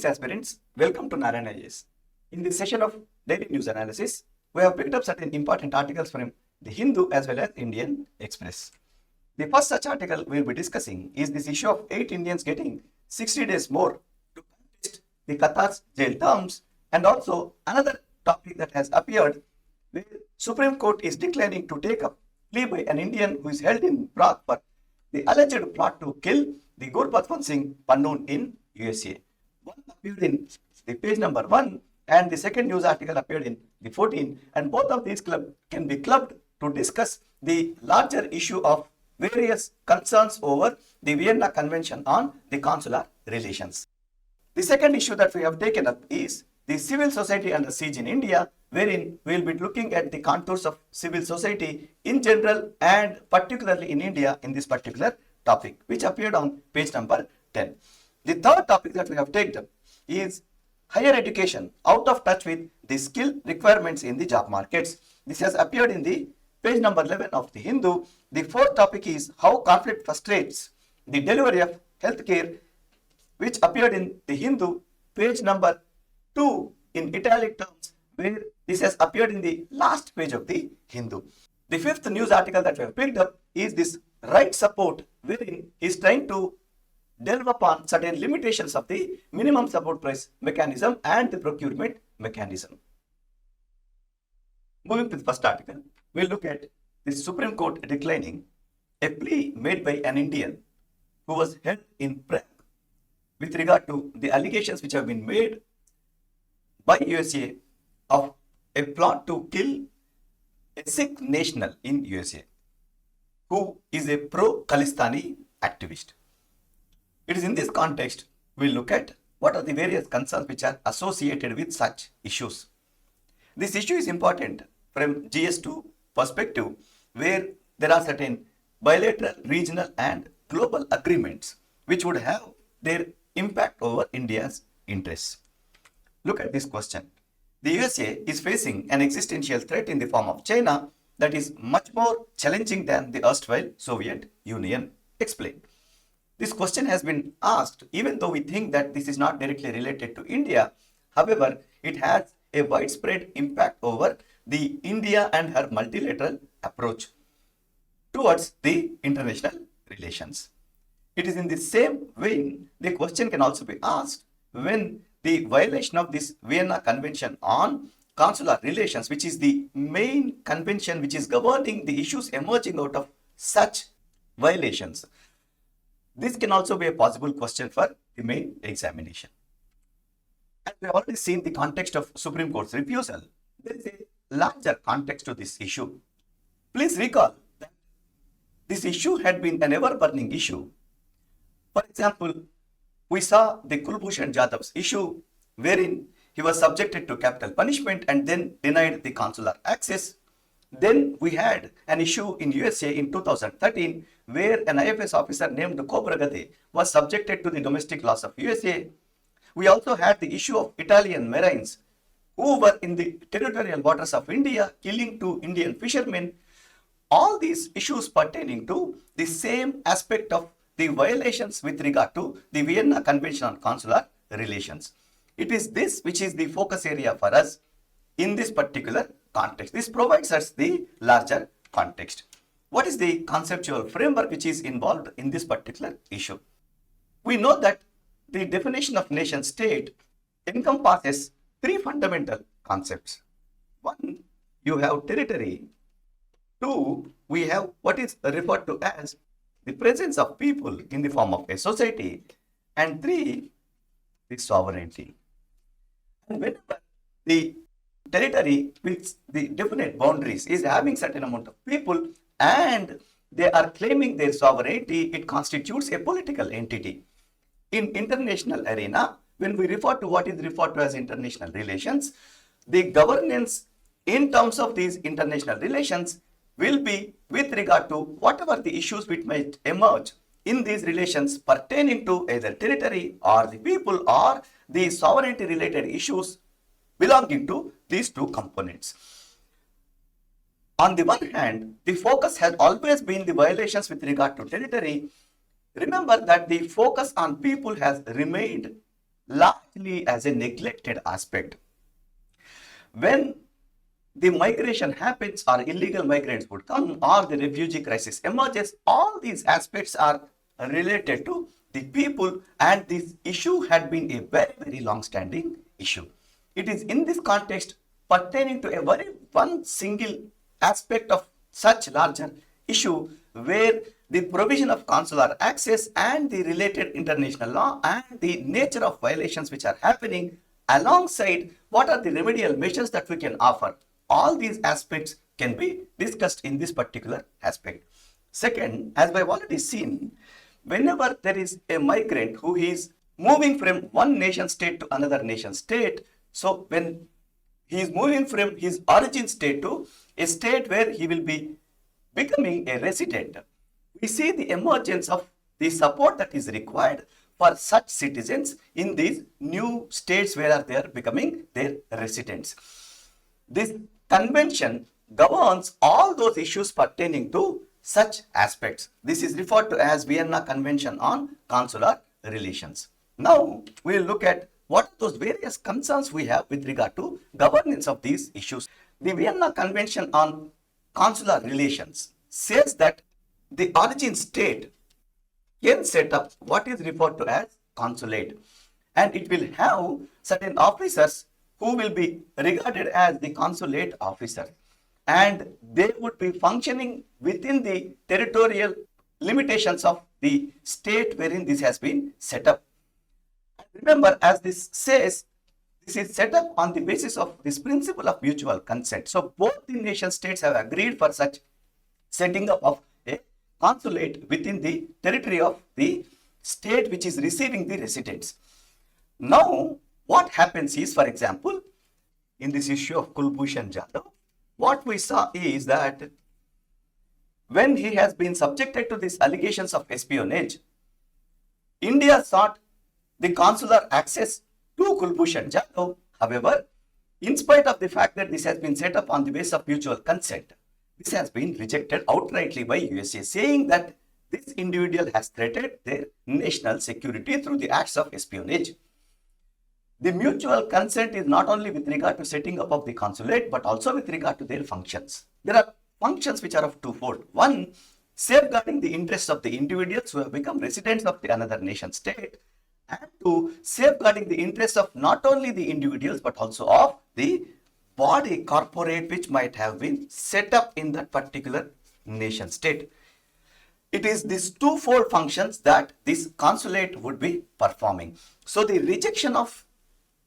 Prelims aspirants, welcome to Narayana IAS. In this session of Daily News Analysis, we have picked up certain important articles from the Hindu as well as Indian Express. The first such article we will be discussing is this issue of 8 Indians getting 60 days more to contest the Qatar's jail terms, and also another topic that has appeared where Supreme Court is declining to take up plea by an Indian who is held in Prague for the alleged plot to kill the Gurpatwan Singh Pannun in USA. One appeared in the page number 1 and the second news article appeared in the 14, and both of these can be clubbed to discuss the larger issue of various concerns over the Vienna Convention on the consular relations. The second issue that we have taken up is the civil society under siege in India, wherein we will be looking at the contours of civil society in general and particularly in India in this particular topic, which appeared on page number 10. The third topic that we have taken up is higher education out of touch with the skill requirements in the job markets. This has appeared in the page number 11 of the Hindu. The fourth topic is how conflict frustrates the delivery of healthcare, which appeared in the Hindu, page number 2 in italic terms, where this has appeared in the last page of the Hindu. The fifth news article that we have picked up is this right support, wherein he is trying to delve upon certain limitations of the minimum support price mechanism and the procurement mechanism. Moving to the first article, we'll look at the Supreme Court declining a plea made by an Indian who was held in Prague with regard to the allegations which have been made by USA of a plot to kill a Sikh national in USA who is a pro-Khalistani activist. It is in this context we'll look at what are the various concerns which are associated with such issues. This issue is important from GS2 perspective, where there are certain bilateral, regional and global agreements which would have their impact over India's interests. Look at this question. The USA is facing an existential threat in the form of China that is much more challenging than the erstwhile Soviet Union. Explain. This question has been asked even though we think that this is not directly related to India. However, it has a widespread impact over the India and her multilateral approach towards the international relations. It is in the same vein the question can also be asked when the violation of this Vienna Convention on consular relations, which is the main convention which is governing the issues emerging out of such violations. This can also be a possible question for the main examination. As we have already seen the context of Supreme Court's refusal, there is a larger context to this issue. Please recall that this issue had been an ever-burning issue. For example, we saw the Kulbhushan Jadhav's issue, wherein he was subjected to capital punishment and then denied the consular access. Then we had an issue in USA in 2013 where an IFS officer named Cobragade was subjected to the domestic laws of USA. We also had the issue of Italian marines who were in the territorial waters of India killing 2 Indian fishermen. All these issues pertaining to the same aspect of the violations with regard to the Vienna Convention on Consular Relations. It is this which is the focus area for us in this particular context. This provides us the larger context. What is the conceptual framework which is involved in this particular issue? We know that the definition of nation state encompasses 3 fundamental concepts. 1, you have territory. 2, we have what is referred to as the presence of people in the form of a society. And 3, the sovereignty. And whenever the territory with the definite boundaries is having certain amount of people and they are claiming their sovereignty, it constitutes a political entity. In international arena, when we refer to what is referred to as international relations, the governance in terms of these international relations will be with regard to whatever the issues which might emerge in these relations pertaining to either territory or the people or the sovereignty related issues belonging to these 2 components. On the one hand, the focus has always been the violations with regard to territory. Remember that the focus on people has remained largely as a neglected aspect. When the migration happens or illegal migrants would come or the refugee crisis emerges, all these aspects are related to the people, and this issue had been a very, very long-standing issue. It is in this context pertaining to a very one single aspect of such larger issue where the provision of consular access and the related international law and the nature of violations which are happening alongside what are the remedial measures that we can offer. All these aspects can be discussed in this particular aspect. Second, as we have already seen, whenever there is a migrant who is moving from one nation state to another nation state, so when he is moving from his origin state to a state where he will be becoming a resident, we see the emergence of the support that is required for such citizens in these new states where they are becoming their residents. This convention governs all those issues pertaining to such aspects. This is referred to as Vienna Convention on Consular Relations. Now, we will look at what are those various concerns we have with regard to governance of these issues. The Vienna Convention on Consular Relations says that the origin state can set up what is referred to as consulate, and it will have certain officers who will be regarded as the consulate officer, and they would be functioning within the territorial limitations of the state wherein this has been set up. Remember, as this says, this is set up on the basis of this principle of mutual consent. So both the nation states have agreed for such setting up of a consulate within the territory of the state which is receiving the residents. Now, what happens is, for example, in this issue of Kulbhushan Jadhav, what we saw is that when he has been subjected to these allegations of espionage, India sought the consular access to Kulbhushan Jadhav. However, in spite of the fact that this has been set up on the basis of mutual consent, this has been rejected outrightly by USA, saying that this individual has threatened their national security through the acts of espionage. The mutual consent is not only with regard to setting up of the consulate, but also with regard to their functions. There are functions which are of twofold. One, safeguarding the interests of the individuals who have become residents of the another nation state, and two, safeguarding the interests of not only the individuals but also of the body corporate which might have been set up in that particular nation state. It is these twofold functions that this consulate would be performing. So the rejection of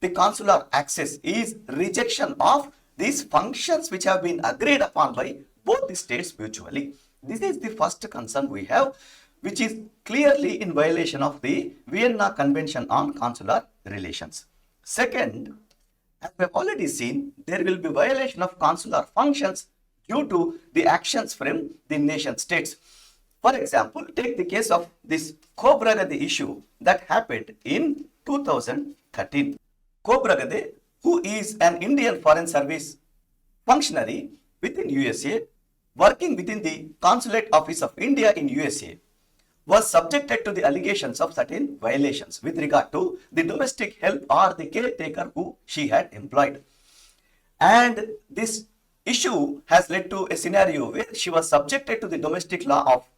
the consular access is rejection of these functions which have been agreed upon by both the states mutually. This is the first concern we have, which is clearly in violation of the Vienna Convention on Consular Relations. Second, as we have already seen, there will be violation of consular functions due to the actions from the nation states. For example, take the case of this Khobragade issue that happened in 2013. Khobragade, who is an Indian Foreign Service functionary within USA, working within the Consulate Office of India in USA, was subjected to the allegations of certain violations with regard to the domestic help or the caretaker who she had employed. And this issue has led to a scenario where she was subjected to the domestic law of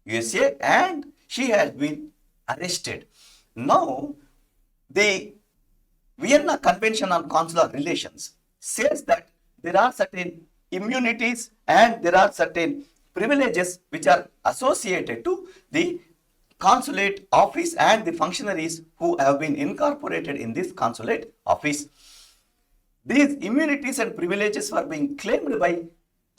USA and she has been arrested. Now, the Vienna Convention on Consular Relations says that there are certain immunities and there are certain privileges which are associated to the consulate office and the functionaries who have been incorporated in this consulate office. These immunities and privileges were being claimed by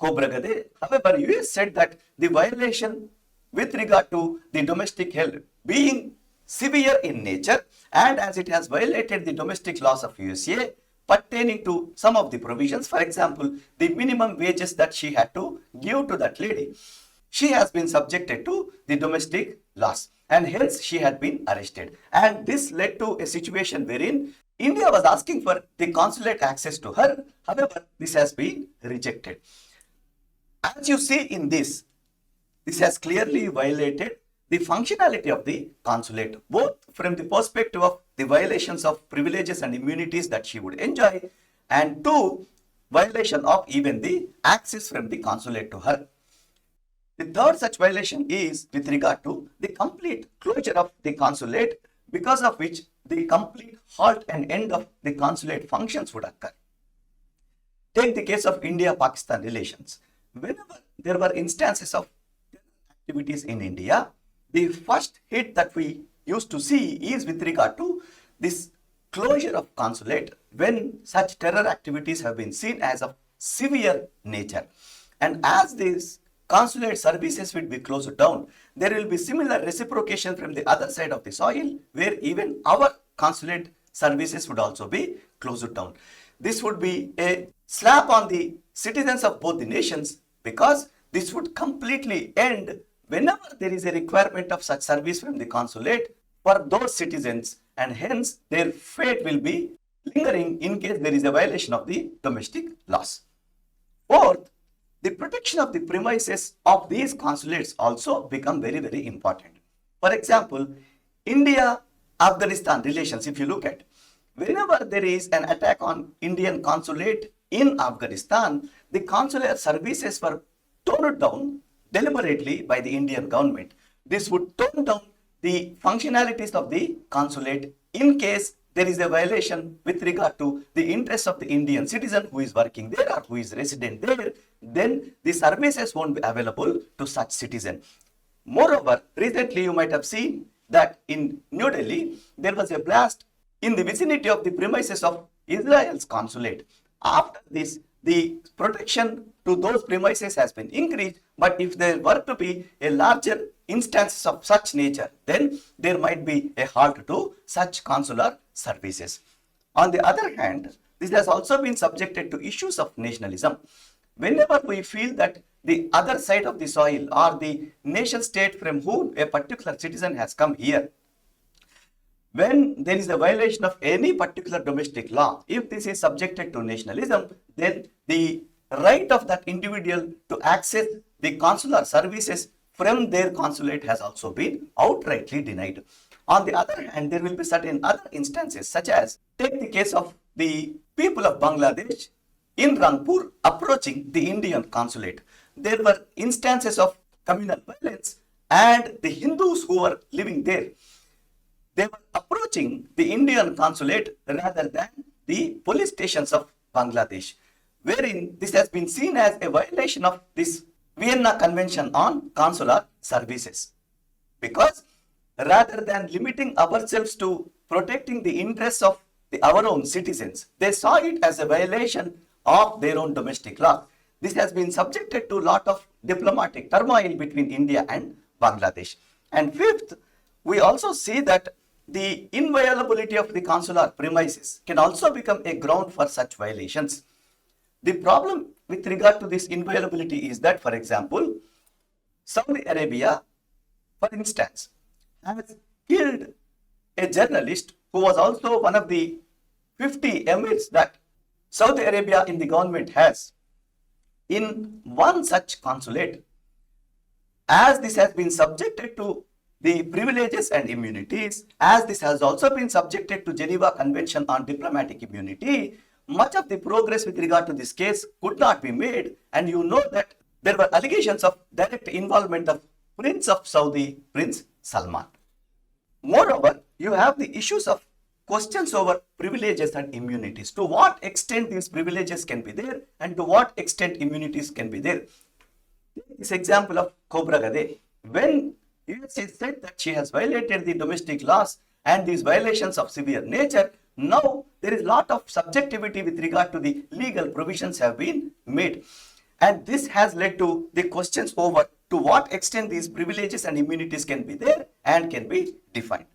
Khobragade. However, US said that the violation with regard to the domestic help being severe in nature, and as it has violated the domestic laws of USA pertaining to some of the provisions, for example, the minimum wages that she had to give to that lady, she has been subjected to the domestic laws and hence she had been arrested. And this led to a situation wherein India was asking for the consulate access to her. However, this has been rejected. As you see in this has clearly violated the functionality of the consulate, both from the perspective of the the violations of privileges and immunities that she would enjoy, and 2, violation of even the access from the consulate to her. The third such violation is with regard to the complete closure of the consulate, because of which the complete halt and end of the consulate functions would occur. Take the case of India-Pakistan relations. Whenever there were instances of activities in India, the first hit that we used to see is with regard to this closure of consulate when such terror activities have been seen as of severe nature. And as these consulate services will be closed down, there will be similar reciprocation from the other side of the soil, where even our consulate services would also be closed down. This would be a slap on the citizens of both the nations, because this would completely end whenever there is a requirement of such service from the consulate for those citizens, and hence their fate will be lingering in case there is a violation of the domestic laws. Fourth, the protection of the premises of these consulates also become very, very important. For example, India-Afghanistan relations, if you look at, whenever there is an attack on Indian consulate in Afghanistan, the consular services were toned down deliberately by the Indian government. This would tone down the functionalities of the consulate in case there is a violation with regard to the interests of the Indian citizen who is working there or who is resident there. Then the services won't be available to such citizen. Moreover, recently you might have seen that in New Delhi, there was a blast in the vicinity of the premises of Israel's consulate. After this, the protection to those premises has been increased, but if there were to be a larger instances of such nature, then there might be a halt to such consular services. On the other hand, this has also been subjected to issues of nationalism. Whenever we feel that the other side of the soil or the nation state from whom a particular citizen has come here, when there is a violation of any particular domestic law, if this is subjected to nationalism, then the right of that individual to access the consular services from their consulate has also been outrightly denied. On the other hand, there will be certain other instances, such as take the case of the people of Bangladesh in Rangpur approaching the Indian consulate. There were instances of communal violence, and the Hindus who were living there, they were approaching the Indian consulate rather than the police stations of Bangladesh, wherein this has been seen as a violation of this Vienna Convention on Consular Services. Because rather than limiting ourselves to protecting the interests of our own citizens, they saw it as a violation of their own domestic law. This has been subjected to a lot of diplomatic turmoil between India and Bangladesh. And fifth, we also see that the inviolability of the consular premises can also become a ground for such violations. The problem with regard to this inviolability is that, for example, Saudi Arabia, for instance, has killed a journalist who was also one of the 50 emirs that Saudi Arabia in the government has in one such consulate. As this has been subjected to the privileges and immunities, as this has also been subjected to Geneva Convention on Diplomatic Immunity, much of the progress with regard to this case could not be made, and you know that there were allegations of direct involvement of Prince of Saudi, Prince Salman. Moreover, you have the issues of questions over privileges and immunities. To what extent these privileges can be there and to what extent immunities can be there. This example of Cobra Gade, when USA said that she has violated the domestic laws and these violations of severe nature, now there is a lot of subjectivity with regard to the legal provisions have been made. And this has led to the questions over to what extent these privileges and immunities can be there and can be defined.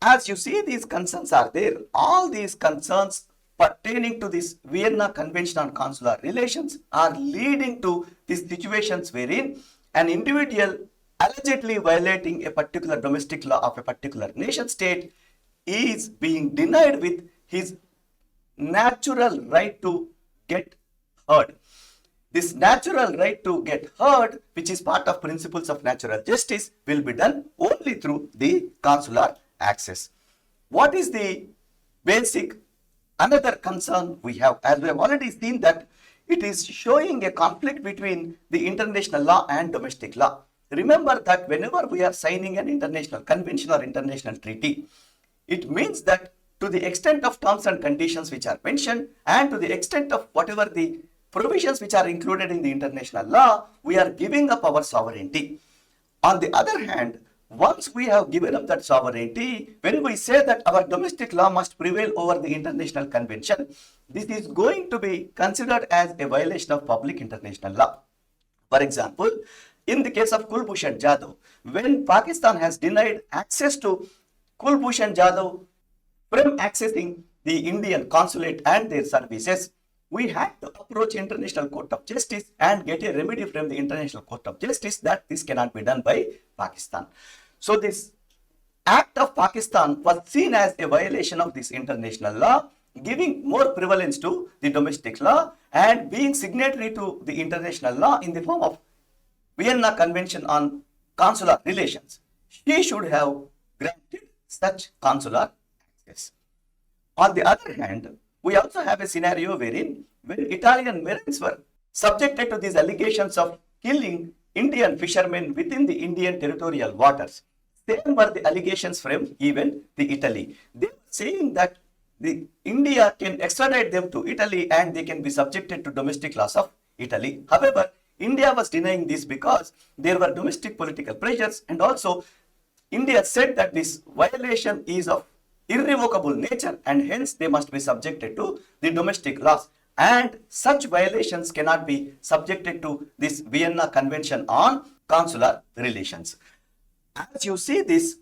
As you see, these concerns are there. All these concerns pertaining to this Vienna Convention on Consular Relations are leading to these situations wherein an individual allegedly violating a particular domestic law of a particular nation state is being denied with his natural right to get heard. This natural right to get heard, which is part of principles of natural justice, will be done only through the consular access. What is the basic another concern we have? As we have already seen that it is showing a conflict between the international law and domestic law. Remember that whenever we are signing an international convention or international treaty, it means that to the extent of terms and conditions which are mentioned and to the extent of whatever the provisions which are included in the international law, we are giving up our sovereignty. On the other hand, once we have given up that sovereignty, when we say that our domestic law must prevail over the international convention, this is going to be considered as a violation of public international law. For example, in the case of Kulbhushan Jadhav, when Pakistan has denied access to Kulbhushan Jadhav from accessing the Indian consulate and their services, we had to approach International Court of Justice and get a remedy from the International Court of Justice that this cannot be done by Pakistan. So this act of Pakistan was seen as a violation of this international law, giving more prevalence to the domestic law and being signatory to the international law in the form of Vienna Convention on Consular Relations. She should have granted such consular access. On the other hand, we also have a scenario wherein when Italian marines were subjected to these allegations of killing Indian fishermen within the Indian territorial waters, same were the allegations from even the Italy. They were saying that the India can extradite them to Italy and they can be subjected to domestic laws of Italy. However, India was denying this because there were domestic political pressures, and also India said that this violation is of irrevocable nature and hence they must be subjected to the domestic laws, and such violations cannot be subjected to this Vienna Convention on Consular Relations. As you see this,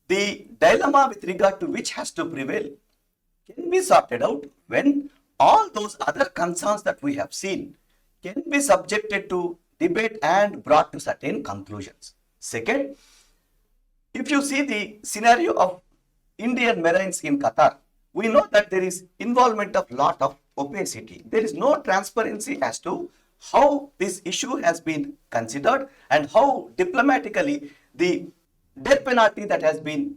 the dilemma with regard to which has to prevail can be sorted out when all those other concerns that we have seen can be subjected to debate and brought to certain conclusions. Second, if you see the scenario of Indian marines in Qatar, we know that there is involvement of lot of opacity. There is no transparency as to how this issue has been considered and how diplomatically the death penalty that has been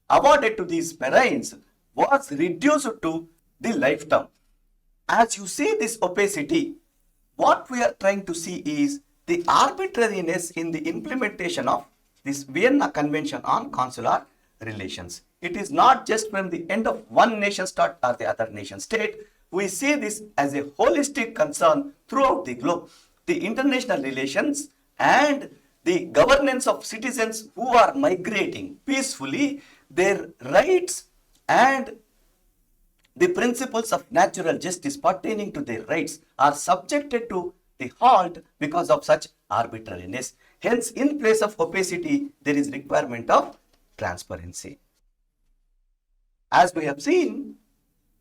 awarded to these marines was reduced to the life term. As you see this opacity, what we are trying to see is the arbitrariness in the implementation of this Vienna Convention on Consular Relations. It is not just from the end of one nation state or the other nation state. We see this as a holistic concern throughout the globe. The international relations and the governance of citizens who are migrating peacefully, their rights and the principles of natural justice pertaining to their rights are subjected to the halt because of such arbitrariness. Hence, in place of opacity, there is requirement of transparency. As we have seen,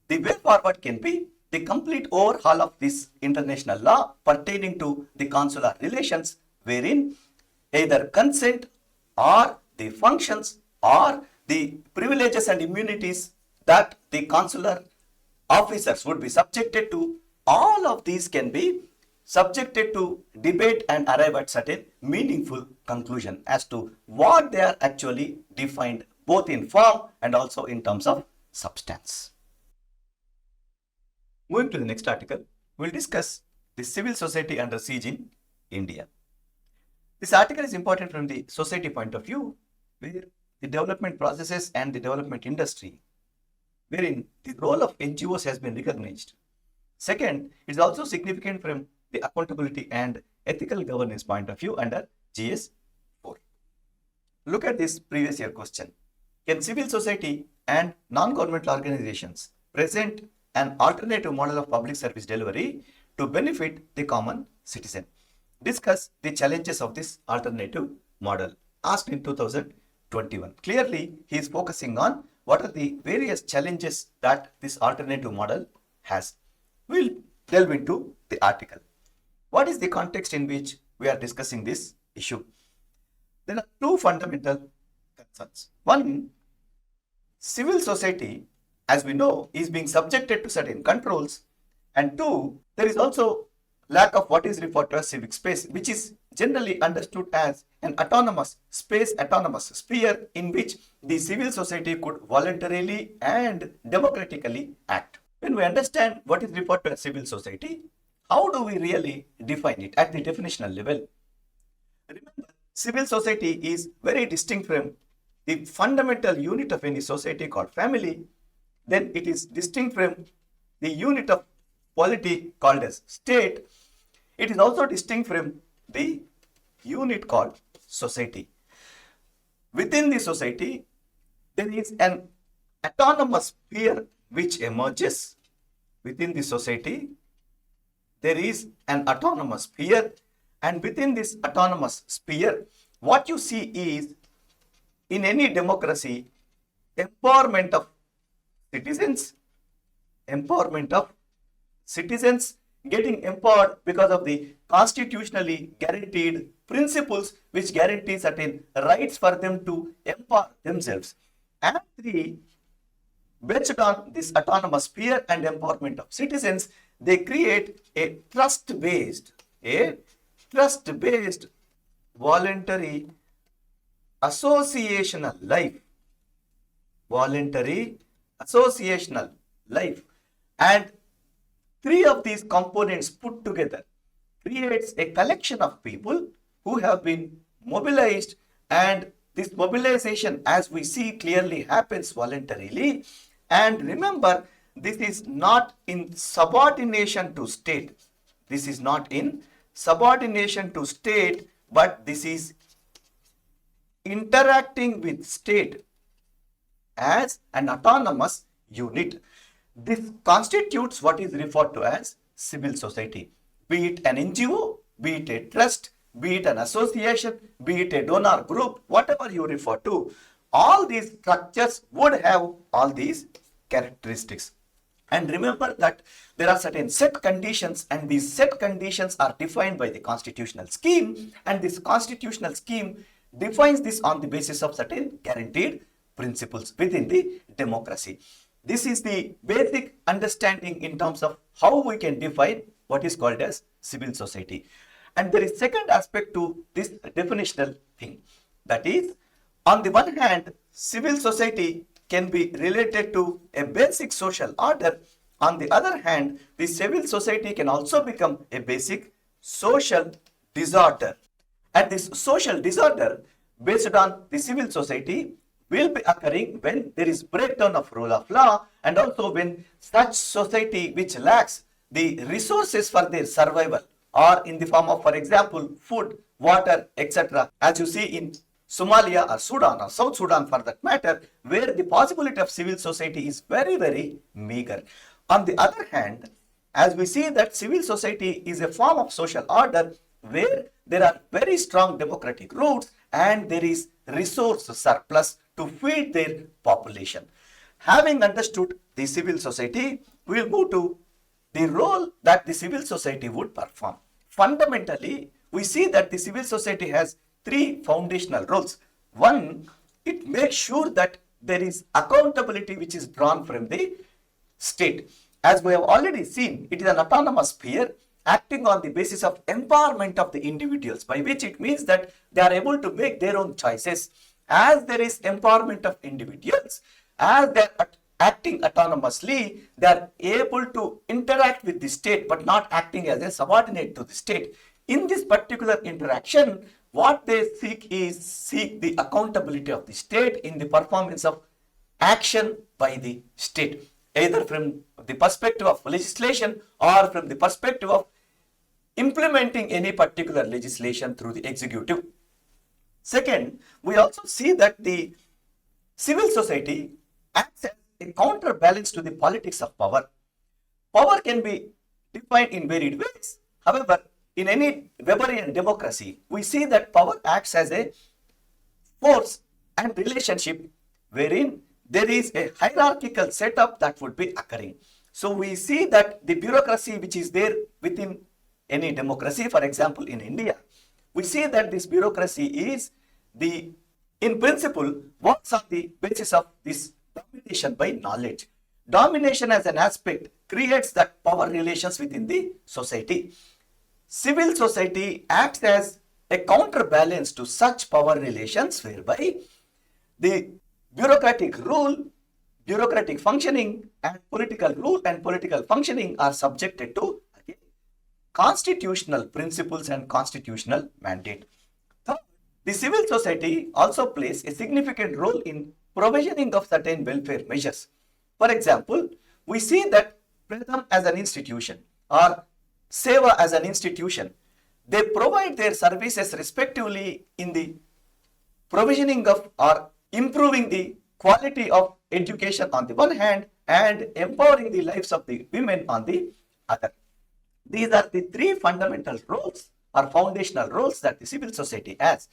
the way forward can be the complete overhaul of this international law pertaining to the consular relations, wherein either consent or the functions or the privileges and immunities that the consular officers would be subjected to, all of these can be subjected to debate and arrive at certain meaningful conclusion as to what they are actually defined both in form and also in terms of substance. Moving to the next article, we'll discuss the civil society under siege in India. This article is important from the society point of view, where the development processes and the development industry, wherein the role of NGOs has been recognized. Second, it is also significant from the accountability and ethical governance point of view under GS 4. Look at this previous year question. Can civil society and non-governmental organizations present an alternative model of public service delivery to benefit the common citizen? Discuss the challenges of this alternative model, asked in 2021. Clearly, he is focusing on what are the various challenges that this alternative model has. We'll delve into the article. What is the context in which we are discussing this issue? There are two fundamental concerns. One, civil society, as we know, is being subjected to certain controls. And two, there is also lack of what is referred to as civic space, which is generally understood as an autonomous sphere in which the civil society could voluntarily and democratically act. When we understand what is referred to as civil society, how do we really define it at the definitional level? Remember, civil society is very distinct from the fundamental unit of any society called family. Then it is distinct from the unit of polity called as state. It is also distinct from the unit called society. Within the society, there is an autonomous sphere which emerges. Within the society, there is an autonomous sphere, and within this autonomous sphere, what you see is, in any democracy, empowerment of citizens getting empowered because of the constitutionally guaranteed principles which guarantee certain rights for them to empower themselves. And three, based on this autonomous sphere and empowerment of citizens, they create a trust-based voluntary associational life. And three of these components put together creates a collection of people who have been mobilized, and this mobilization, as we see, clearly happens voluntarily. And remember, this is not in subordination to state. But this is interacting with state as an autonomous unit. This constitutes what is referred to as civil society. Be it an NGO, be it a trust, be it an association, be it a donor group, whatever you refer to, all these structures would have all these characteristics. And remember that there are certain set conditions, and these set conditions are defined by the constitutional scheme, and this constitutional scheme defines this on the basis of certain guaranteed principles within the democracy. This is the basic understanding in terms of how we can define what is called as civil society. And there is second aspect to this definitional thing. That is, on the one hand, civil society can be related to a basic social order. On the other hand, the civil society can also become a basic social disorder. And this social disorder based on the civil society will be occurring when there is breakdown of rule of law, and also when such society which lacks the resources for their survival, or in the form of, for example, food, water, etc. As you see in Somalia or Sudan or South Sudan for that matter, where the possibility of civil society is very, very meager. On the other hand, as we see that civil society is a form of social order where there are very strong democratic roots and there is resource surplus to feed their population. Having understood the civil society, we will move to the role that the civil society would perform. Fundamentally, we see that the civil society has three foundational roles. One, it makes sure that there is accountability which is drawn from the state. As we have already seen, it is an autonomous sphere acting on the basis of empowerment of the individuals, by which it means that they are able to make their own choices. As there is empowerment of individuals, as they are acting autonomously, they are able to interact with the state but not acting as a subordinate to the state. In this particular interaction, what they seek the accountability of the state in the performance of action by the state, either from the perspective of legislation or from the perspective of implementing any particular legislation through the executive. Second, we also see that the civil society acts as a counterbalance to the politics of power. Power can be defined in varied ways. However, in any Weberian democracy, we see that power acts as a force and relationship wherein there is a hierarchical setup that would be occurring. So we see that the bureaucracy which is there within any democracy, for example in India, we see that this bureaucracy is in principle works on the basis of this domination by knowledge. Domination as an aspect creates that power relations within the society. civil society acts as a counterbalance to such power relations whereby the bureaucratic rule, bureaucratic functioning and political rule and political functioning are subjected to again, constitutional principles and constitutional mandate. Third, the civil society also plays a significant role in provisioning of certain welfare measures. For example, we see that Pratham as an institution or Seva as an institution, they provide their services respectively in the provisioning of or improving the quality of education on the one hand and empowering the lives of the women on the other. These are the three fundamental roles or foundational roles that the civil society has.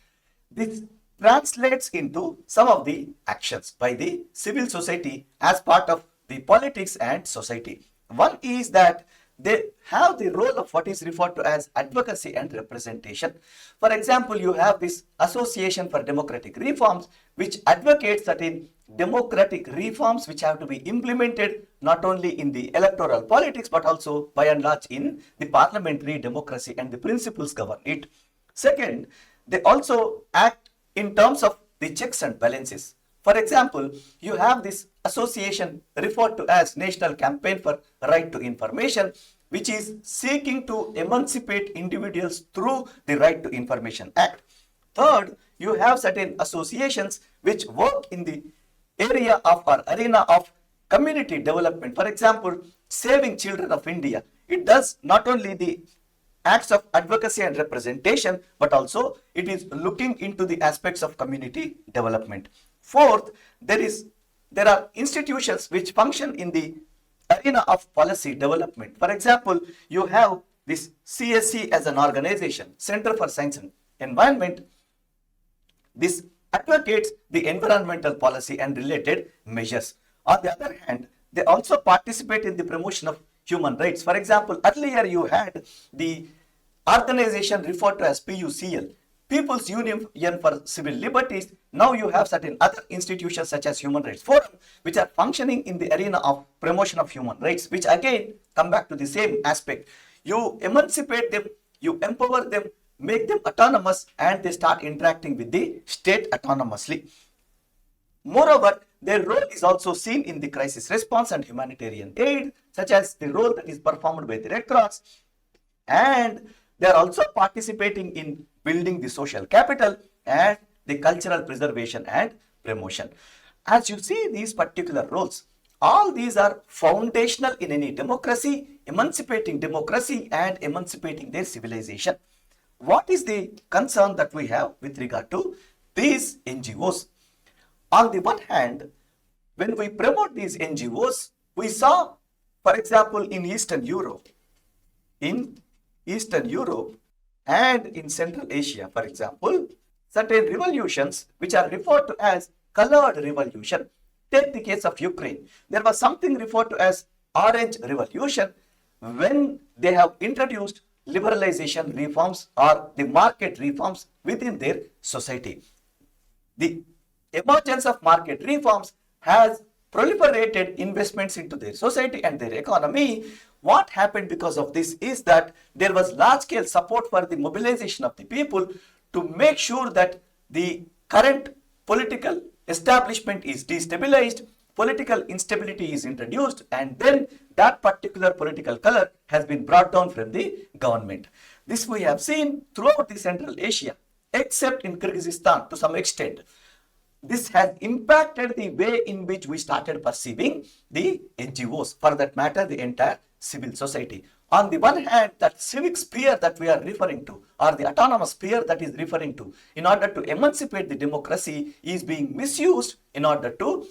This translates into some of the actions by the civil society as part of the politics and society. One is that they have the role of what is referred to as advocacy and representation. For example, you have this Association for Democratic Reforms, which advocates certain democratic reforms which have to be implemented not only in the electoral politics but also by and large in the parliamentary democracy, and the principles govern it. Second, they also act in terms of the checks and balances. For example, you have this association referred to as National Campaign for Right to Information, which is seeking to emancipate individuals through the Right to Information Act. Third, you have certain associations which work in the area of or arena of community development. For example, Saving Children of India. It does not only the acts of advocacy and representation, but also it is looking into the aspects of community development. Fourth, there are institutions which function in the arena of policy development. For example, you have this CSE as an organization, Center for Science and Environment. This advocates the environmental policy and related measures. On the other hand, they also participate in the promotion of human rights. For example, earlier you had the organization referred to as PUCL, People's Union for Civil Liberties. Now you have certain other institutions such as Human Rights Forum, which are functioning in the arena of promotion of human rights, which again come back to the same aspect. You emancipate them, you empower them, make them autonomous, and they start interacting with the state autonomously. Moreover, their role is also seen in the crisis response and humanitarian aid, such as the role that is performed by the Red Cross, and they are also participating in building the social capital and the cultural preservation and promotion. As you see these particular roles, all these are foundational in any democracy, emancipating democracy and emancipating their civilization. What is the concern that we have with regard to these NGOs? On the one hand, when we promote these NGOs, we saw, for example, in Eastern Europe and in Central Asia, for example, certain revolutions which are referred to as colored revolution. Take the case of Ukraine. There was something referred to as Orange Revolution when they have introduced liberalization reforms or the market reforms within their society. The emergence of market reforms has proliferated investments into their society and their economy. What happened because of this is that there was large-scale support for the mobilization of the people to make sure that the current political establishment is destabilized, political instability is introduced, and then that particular political color has been brought down from the government. This we have seen throughout the Central Asia, except in Kyrgyzstan to some extent. This has impacted the way in which we started perceiving the NGOs, for that matter, the entire civil society. On the one hand, that civic sphere that we are referring to, or the autonomous sphere that is referring to, in order to emancipate the democracy, is being misused in order to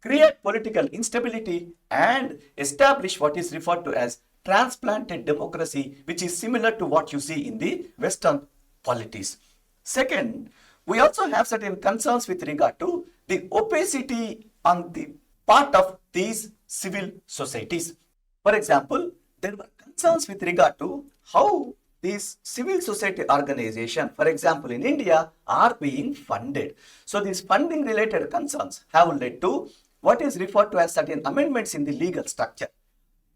create political instability and establish what is referred to as transplanted democracy, which is similar to what you see in the Western polities. Second, we also have certain concerns with regard to the opacity on the part of these civil societies. For example, there were concerns with regard to how these civil society organizations, for example, in India, are being funded. So these funding related concerns have led to what is referred to as certain amendments in the legal structure.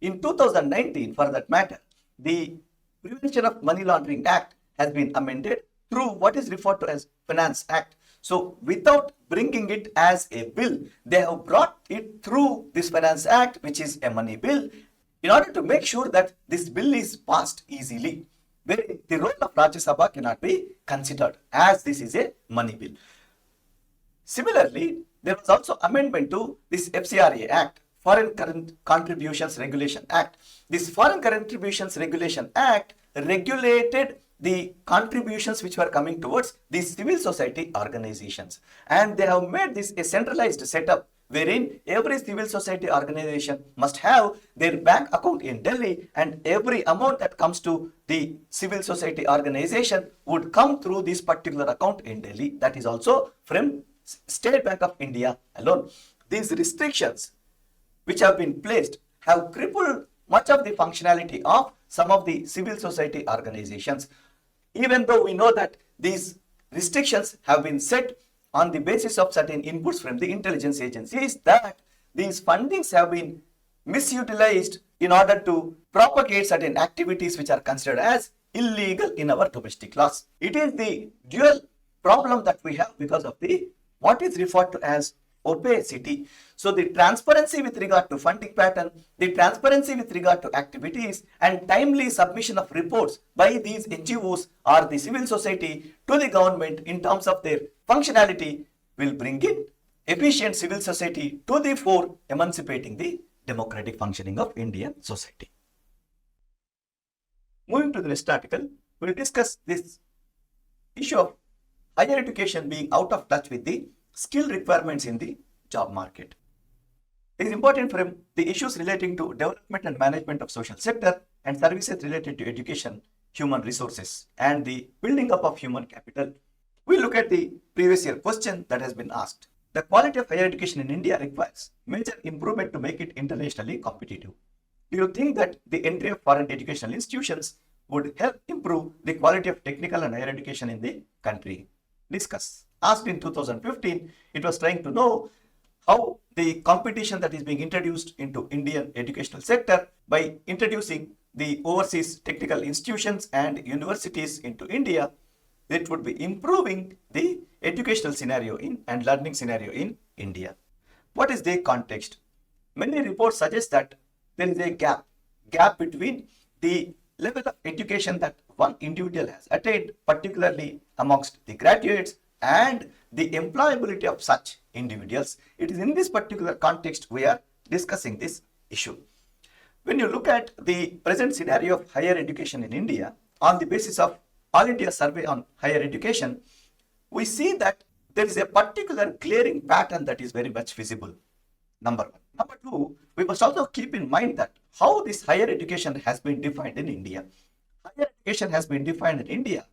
In 2019, for that matter, the Prevention of Money Laundering Act has been amended through what is referred to as Finance Act. So without bringing it as a bill, they have brought it through this Finance Act, which is a money bill, in order to make sure that this bill is passed easily, where the role of Rajya Sabha cannot be considered, as this is a money bill. Similarly, there was also amendment to this FCRA Act, Foreign Current Contributions Regulation Act. This Foreign Contributions Regulation Act regulated the contributions which were coming towards these civil society organizations. And they have made this a centralized setup wherein every civil society organization must have their bank account in Delhi, and every amount that comes to the civil society organization would come through this particular account in Delhi. That is also from State Bank of India alone. These restrictions which have been placed have crippled much of the functionality of some of the civil society organizations. Even though we know that these restrictions have been set on the basis of certain inputs from the intelligence agencies, that these fundings have been misutilized in order to propagate certain activities which are considered as illegal in our domestic laws. It is the dual problem that we have because of the what is referred to as opacity. So the transparency with regard to funding pattern, the transparency with regard to activities, and timely submission of reports by these NGOs or the civil society to the government in terms of their functionality will bring in efficient civil society to the fore, emancipating the democratic functioning of Indian society. Moving to the next article, we will discuss this issue of higher education being out of touch with the skill requirements in the job market. It is important from the issues relating to development and management of social sector and services related to education, human resources, and the building up of human capital. We look at the previous year question that has been asked. The quality of higher education in India requires major improvement to make it internationally competitive. Do you think that the entry of foreign educational institutions would help improve the quality of technical and higher education in the country? Discuss. Asked in 2015, it was trying to know how the competition that is being introduced into Indian educational sector by introducing the overseas technical institutions and universities into India, it would be improving the educational scenario and learning scenario in India. What is the context? Many reports suggest that there is a gap between the level of education that one individual has attained, particularly amongst the graduates, and the employability of such individuals. It is in this particular context we are discussing this issue. When you look at the present scenario of higher education in India on the basis of All India Survey on Higher Education, we see that there is a particular glaring pattern that is very much visible. Number one. Number two, we must also keep in mind that how this higher education has been defined in India. Higher education has been defined in India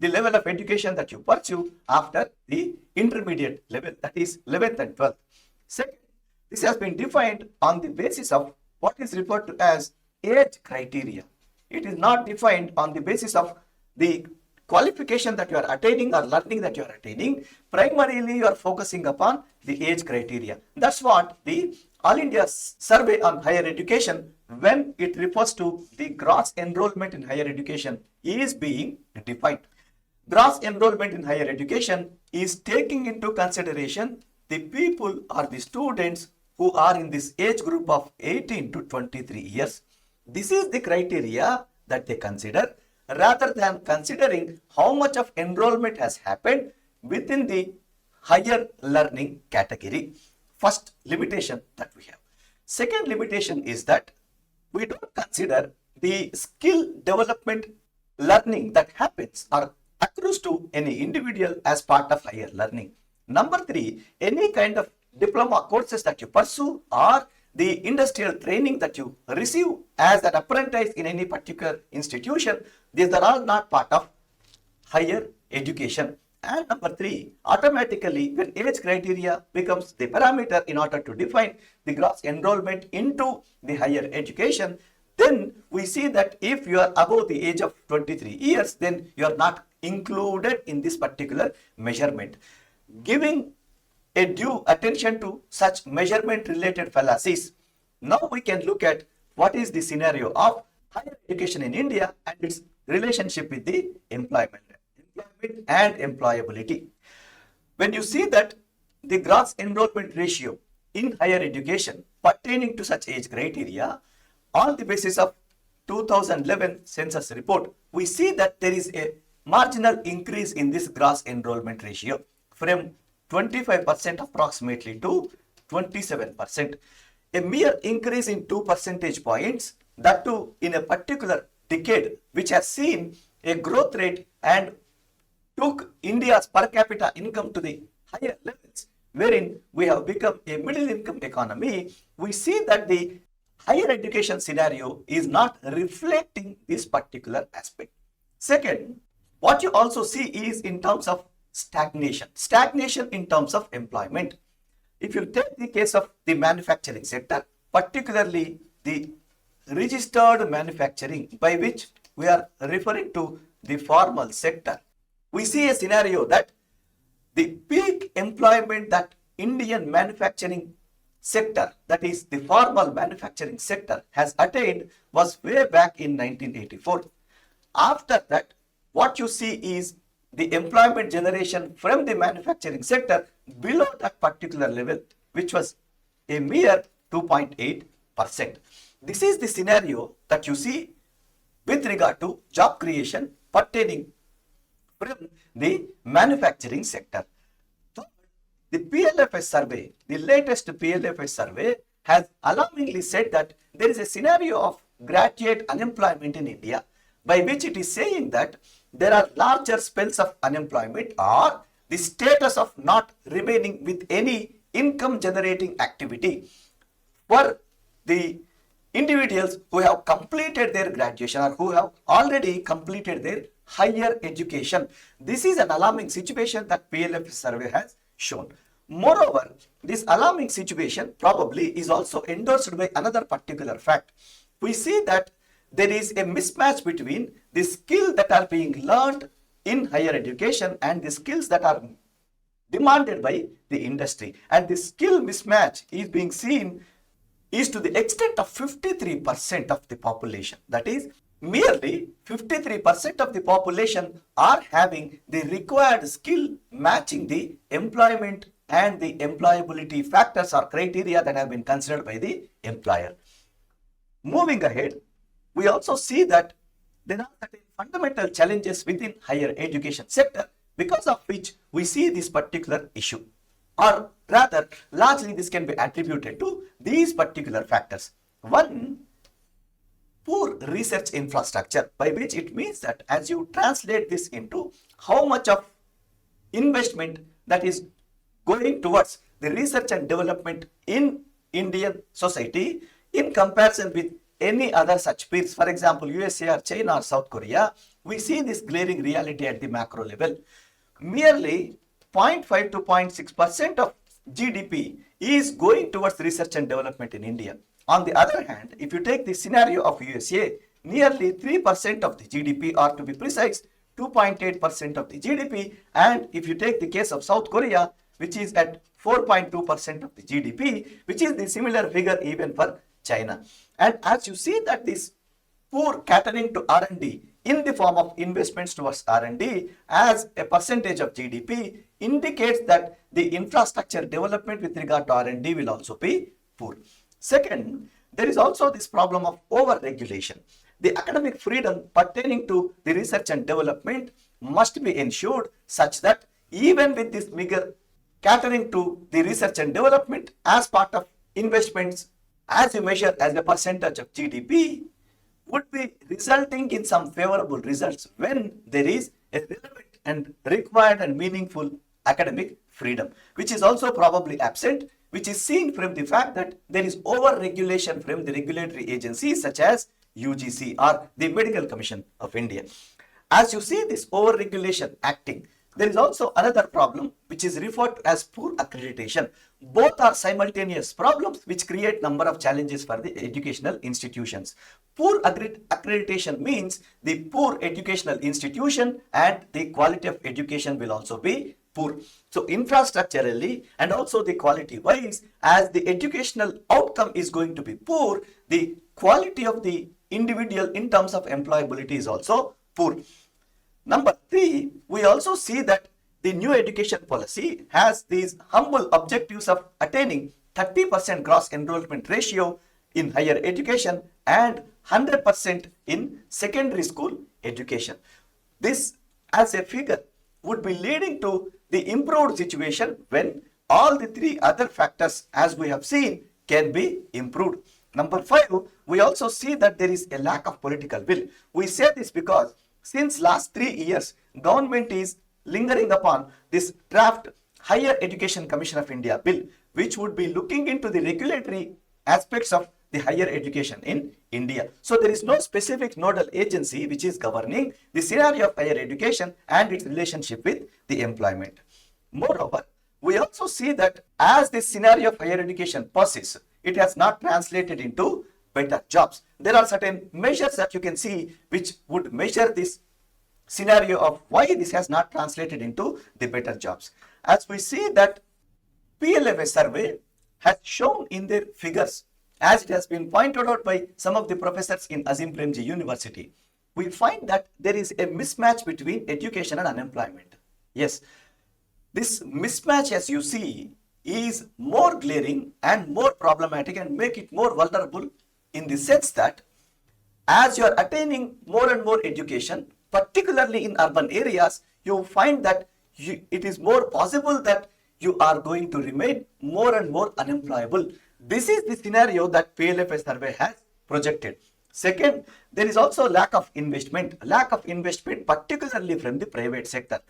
the level of education that you pursue after the intermediate level, that is 11th and 12th. Second, this has been defined on the basis of what is referred to as age criteria. It is not defined on the basis of the qualification that you are attaining or learning that you are attaining. Primarily, you are focusing upon the age criteria. That's what the All India Survey on Higher Education, when it refers to the gross enrollment in higher education, is being defined. Gross enrollment in higher education is taking into consideration the people or the students who are in this age group of 18 to 23 years. This is the criteria that they consider rather than considering how much of enrollment has happened within the higher learning category. First limitation that we have. Second limitation is that we don't consider the skill development learning that happens or accrues to any individual as part of higher learning. Number three, any kind of diploma courses that you pursue or the industrial training that you receive as an apprentice in any particular institution, these are all not part of higher education. And number three, automatically when age criteria becomes the parameter in order to define the gross enrollment into the higher education, then we see that if you are above the age of 23 years, then you are not included in this particular measurement. Giving a due attention to such measurement related fallacies, now we can look at what is the scenario of higher education in India and its relationship with the employment and employability. When you see that the gross enrollment ratio in higher education pertaining to such age criteria on the basis of 2011 census report, we see that there is a marginal increase in this gross enrollment ratio from 25% approximately to 27%. A mere increase in 2 percentage points, that too in a particular decade, which has seen a growth rate and took India's per capita income to the higher levels, wherein we have become a middle income economy. We see that the higher education scenario is not reflecting this particular aspect. Second, what you also see is in terms of stagnation in terms of employment. If you take the case of the manufacturing sector, particularly the registered manufacturing, by which we are referring to the formal sector, we see a scenario that the peak employment that Indian manufacturing sector, that is the formal manufacturing sector, has attained was way back in 1984. After that, what you see is the employment generation from the manufacturing sector below that particular level, which was a mere 2.8%. This is the scenario that you see with regard to job creation pertaining from the manufacturing sector. The PLFS survey, the latest PLFS survey, has alarmingly said that there is a scenario of graduate unemployment in India, by which it is saying that there are larger spells of unemployment or the status of not remaining with any income generating activity for the individuals who have completed their graduation or who have already completed their higher education. This is an alarming situation that PLFS survey has shown. Moreover, this alarming situation probably is also endorsed by another particular fact. We see that there is a mismatch between the skills that are being learned in higher education and the skills that are demanded by the industry. And the skill mismatch is being seen is to the extent of 53% of the population. That is, merely 53% of the population are having the required skill matching the employment and the employability factors or criteria that have been considered by the employer. Moving ahead, we also see that there are certain fundamental challenges within higher education sector because of which we see this particular issue, or rather largely this can be attributed to these particular factors. One, poor research infrastructure, by which it means that as you translate this into how much of investment that is going towards the research and development in Indian society in comparison with any other such peers, for example, USA or China or South Korea, we see this glaring reality at the macro level. Merely 0.5 to 0.6% of GDP is going towards research and development in India. On the other hand, if you take the scenario of USA, nearly 3% of the GDP, or to be precise, 2.8% of the GDP, and if you take the case of South Korea, which is at 4.2% of the GDP, which is the similar figure even for China. And as you see that this poor catering to R&D in the form of investments towards R&D as a percentage of GDP indicates that the infrastructure development with regard to R&D will also be poor. Second, there is also this problem of over-regulation. The academic freedom pertaining to the research and development must be ensured such that even with this meager catering to the research and development as part of investments, as you measure as a percentage of GDP, would be resulting in some favorable results when there is a relevant and required and meaningful academic freedom, which is also probably absent, which is seen from the fact that there is over-regulation from the regulatory agencies such as UGC or the Medical Commission of India. As you see this over-regulation acting, there is also another problem which is referred to as poor accreditation. Both are simultaneous problems which create number of challenges for the educational institutions. Poor accreditation means the poor educational institution and the quality of education will also be poor. So infrastructurally and also the quality wise, as the educational outcome is going to be poor, the quality of the individual in terms of employability is also poor. Number 3, we also see that the new education policy has these humble objectives of attaining 30% gross enrollment ratio in higher education and 100% in secondary school education. This as a figure would be leading to the improved situation when all the 3 other factors, as we have seen, can be improved. Number 5, we also see that there is a lack of political will. We say this because since last 3 years, government is lingering upon this draft Higher Education Commission of India bill, which would be looking into the regulatory aspects of the higher education in India. So there is no specific nodal agency which is governing the scenario of higher education and its relationship with the employment. Moreover, we also see that as this scenario of higher education persists, it has not translated into better jobs. There are certain measures that you can see which would measure this scenario of why this has not translated into the better jobs. As we see that PLFA survey has shown in their figures, as it has been pointed out by some of the professors in Azim Premji University, we find that there is a mismatch between education and unemployment. Yes, this mismatch, as you see, is more glaring and more problematic and make it more vulnerable in the sense that as you are attaining more and more education, particularly in urban areas, you find that it is more possible that you are going to remain more and more unemployable. This is the scenario that PLFA survey has projected. Second, there is also lack of investment particularly from the private sector.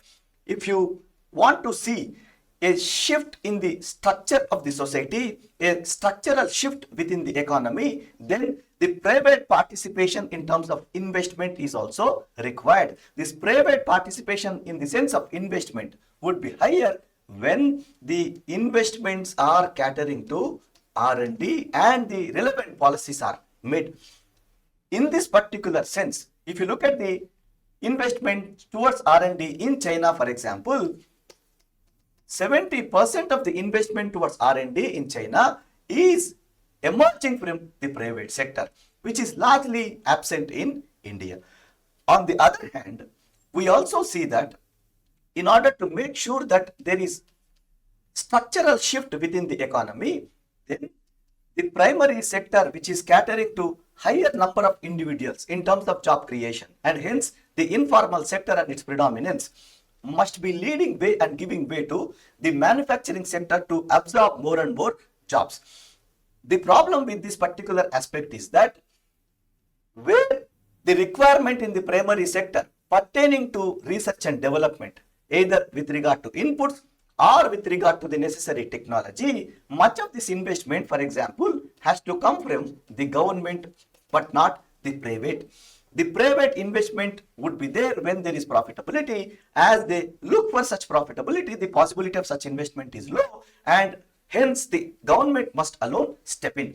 If you want to see a shift in the structure of the society, a structural shift within the economy, then the private participation in terms of investment is also required. This private participation in the sense of investment would be higher when the investments are catering to R&D and the relevant policies are made. In this particular sense, if you look at the investment towards R&D in China, for example, 70% of the investment towards R&D in China is emerging from the private sector, which is largely absent in India. On the other hand, we also see that in order to make sure that there is structural shift within the economy, then the primary sector, which is catering to higher number of individuals in terms of job creation, and hence the informal sector and its predominance, must be leading way and giving way to the manufacturing sector to absorb more and more jobs. The problem with this particular aspect is that where the requirement in the primary sector pertaining to research and development, either with regard to inputs or with regard to the necessary technology, much of this investment, for example, has to come from the government but not the private. The private investment would be there when there is profitability. As they look for such profitability, the possibility of such investment is low, and hence the government must alone step in.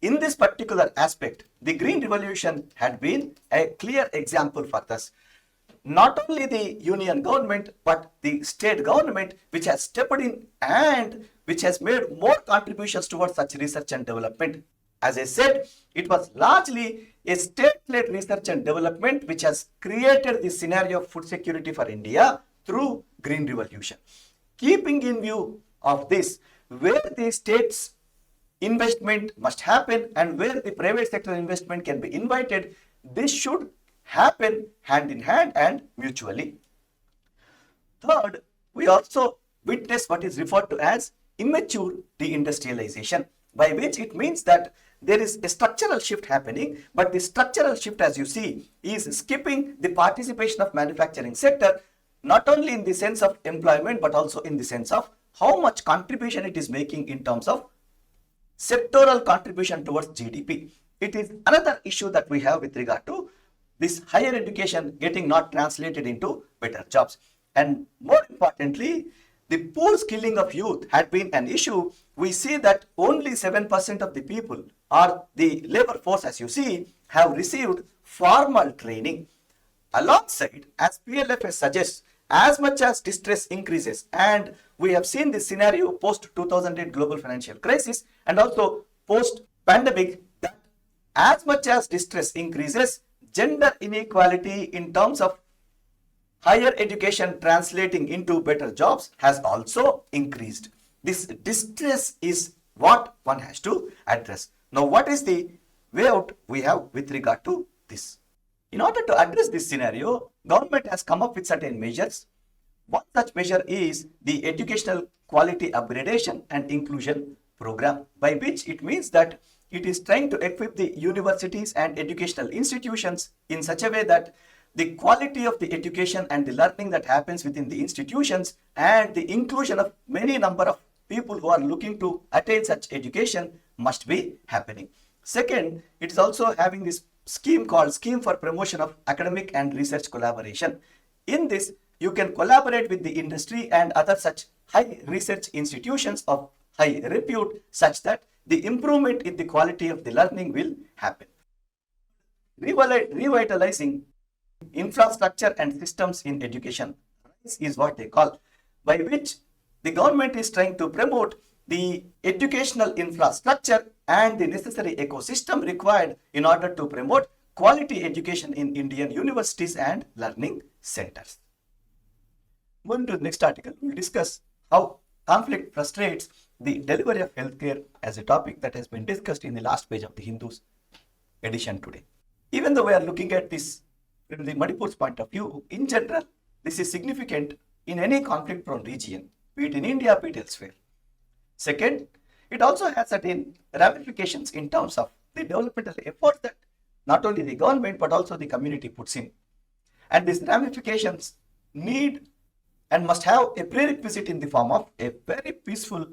In this particular aspect, the Green Revolution had been a clear example for this. Not only the union government, but the state government, which has stepped in and which has made more contributions towards such research and development. As I said, it was largely a state-led research and development which has created the scenario of food security for India through Green Revolution. Keeping in view of this, where the state's investment must happen and where the private sector investment can be invited, this should happen hand in hand and mutually. Third, we also witness what is referred to as immature deindustrialization, by which it means that there is a structural shift happening, but the structural shift, as you see, is skipping the participation of manufacturing sector, not only in the sense of employment, but also in the sense of how much contribution it is making in terms of sectoral contribution towards GDP. It is another issue that we have with regard to this higher education getting not translated into better jobs. And more importantly, the poor skilling of youth had been an issue. We see that only 7% of the people or the labor force, as you see, have received formal training. Alongside, as PLFS suggests, as much as distress increases, and we have seen this scenario post 2008 global financial crisis and also post pandemic, that As much as distress increases, gender inequality in terms of higher education translating into better jobs has also increased. This distress is what one has to address. Now, what is the way out we have with regard to this? In order to address this scenario, government has come up with certain measures. One such measure is the educational quality upgradation and inclusion program, by which it means that it is trying to equip the universities and educational institutions in such a way that the quality of the education and the learning that happens within the institutions and the inclusion of many number of people who are looking to attain such education must be happening. Second, it is also having this scheme called Scheme for Promotion of Academic and Research Collaboration. In this, you can collaborate with the industry and other such high research institutions of high repute such that the improvement in the quality of the learning will happen. Revitalizing infrastructure and systems in education is what they call, by which the government is trying to promote the educational infrastructure and the necessary ecosystem required in order to promote quality education in Indian universities and learning centers. Moving to the next article, we will discuss how conflict frustrates the delivery of healthcare as a topic that has been discussed in the last page of the Hindu's edition today. Even though we are looking at this from the Manipur's point of view, in general, this is significant in any conflict-prone region, be it in India, be it elsewhere. Second, it also has certain ramifications in terms of the developmental efforts that not only the government but also the community puts in. And these ramifications need and must have a prerequisite in the form of a very peaceful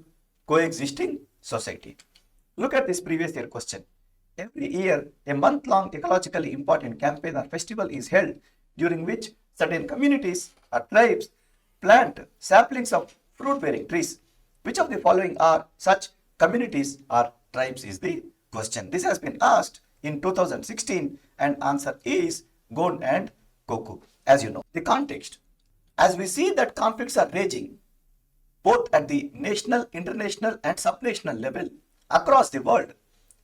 coexisting society. Look at this previous year question. Every year, a month-long ecologically important campaign or festival is held during which certain communities or tribes plant saplings of fruit-bearing trees. Which of the following are such communities or tribes is the question. This has been asked in 2016 and answer is Gond and Koku. As you know, the context. As we see that conflicts are raging both at the national, international and subnational level across the world,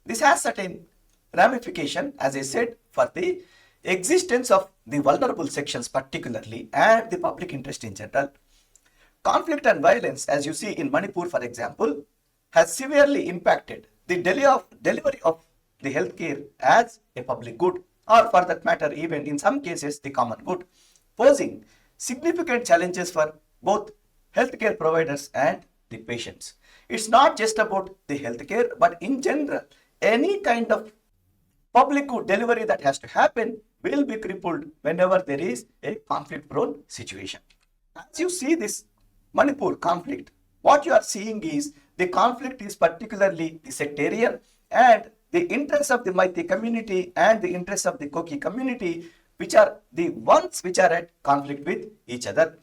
this has certain ramification, as I said, for the existence of the vulnerable sections particularly and the public interest in general. Conflict and violence, as you see in Manipur, for example, has severely impacted the delivery of the healthcare as a public good, or for that matter, even in some cases, the common good, posing significant challenges for both healthcare providers and the patients. It's not just about the healthcare, but in general, any kind of public good delivery that has to happen will be crippled whenever there is a conflict-prone situation. As you see this Manipur conflict, what you are seeing is the conflict is particularly the sectarian, and the interests of the Maiti community and the interests of the Koki community, which are the ones which are at conflict with each other.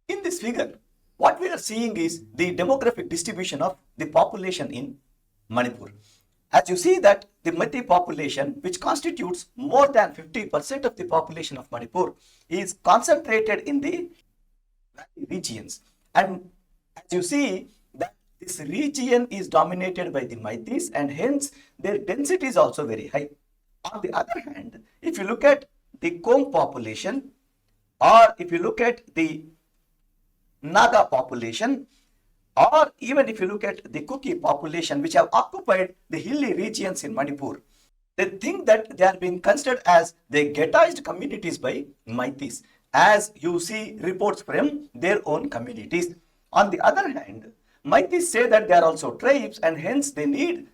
In this figure, what we are seeing is the demographic distribution of the population in Manipur. As you see that the Maiti population, which constitutes more than 50% of the population of Manipur, is concentrated in the regions. And as you see that this region is dominated by the Maitis and hence their density is also very high. On the other hand, if you look at the Kong population, or if you look at the Naga population, or even if you look at the Kuki population, which have occupied the hilly regions in Manipur, they think that they are being considered as the ghettoized communities by Maitis, as you see reports from their own communities. On the other hand, Maitis say that they are also tribes and hence they need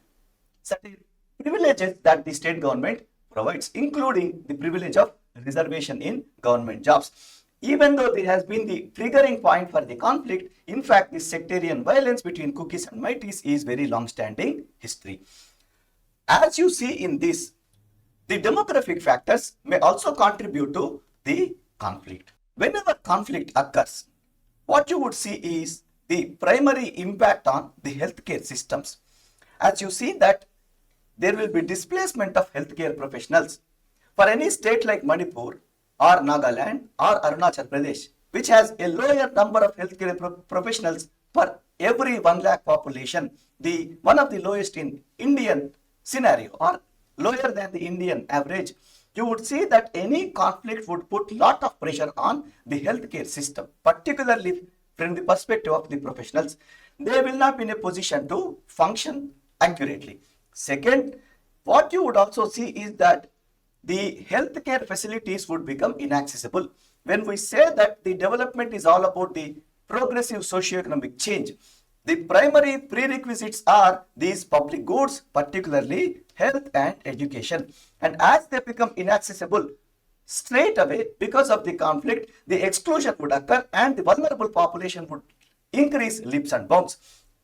certain privileges that the state government provides, including the privilege of reservation in government jobs. Even though there has been the triggering point for the conflict, in fact, this sectarian violence between Kukis and Maitis is very long-standing history. As you see in this, the demographic factors may also contribute to the conflict. Whenever conflict occurs, what you would see is the primary impact on the healthcare systems. As you see that there will be displacement of healthcare professionals. For any state like Manipur or Nagaland or Arunachal Pradesh, which has a lower number of healthcare professionals per every 1 lakh population, the one of the lowest in Indian scenario or lower than the Indian average, you would see that any conflict would put lot of pressure on the healthcare system, particularly from the perspective of the professionals. They will not be in a position to function accurately. Second, what you would also see is that the healthcare facilities would become inaccessible. When we say that the development is all about the progressive socio-economic change, the primary prerequisites are these public goods, particularly health and education. And as they become inaccessible, straight away, because of the conflict, the exclusion would occur and the vulnerable population would increase leaps and bounds.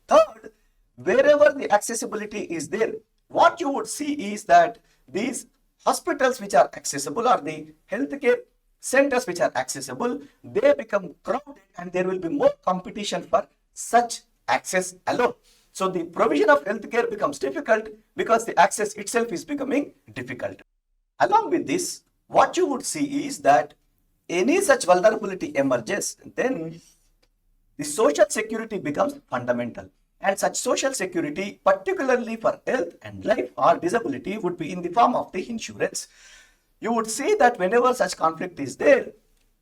Third, wherever the accessibility is there, what you would see is that these hospitals which are accessible or the healthcare centers which are accessible, they become crowded and there will be more competition for such access alone. So the provision of healthcare becomes difficult because the access itself is becoming difficult. Along with this, what you would see is that any such vulnerability emerges, then the social security becomes fundamental. And such social security, particularly for health and life or disability, would be in the form of the insurance. You would see that whenever such conflict is there,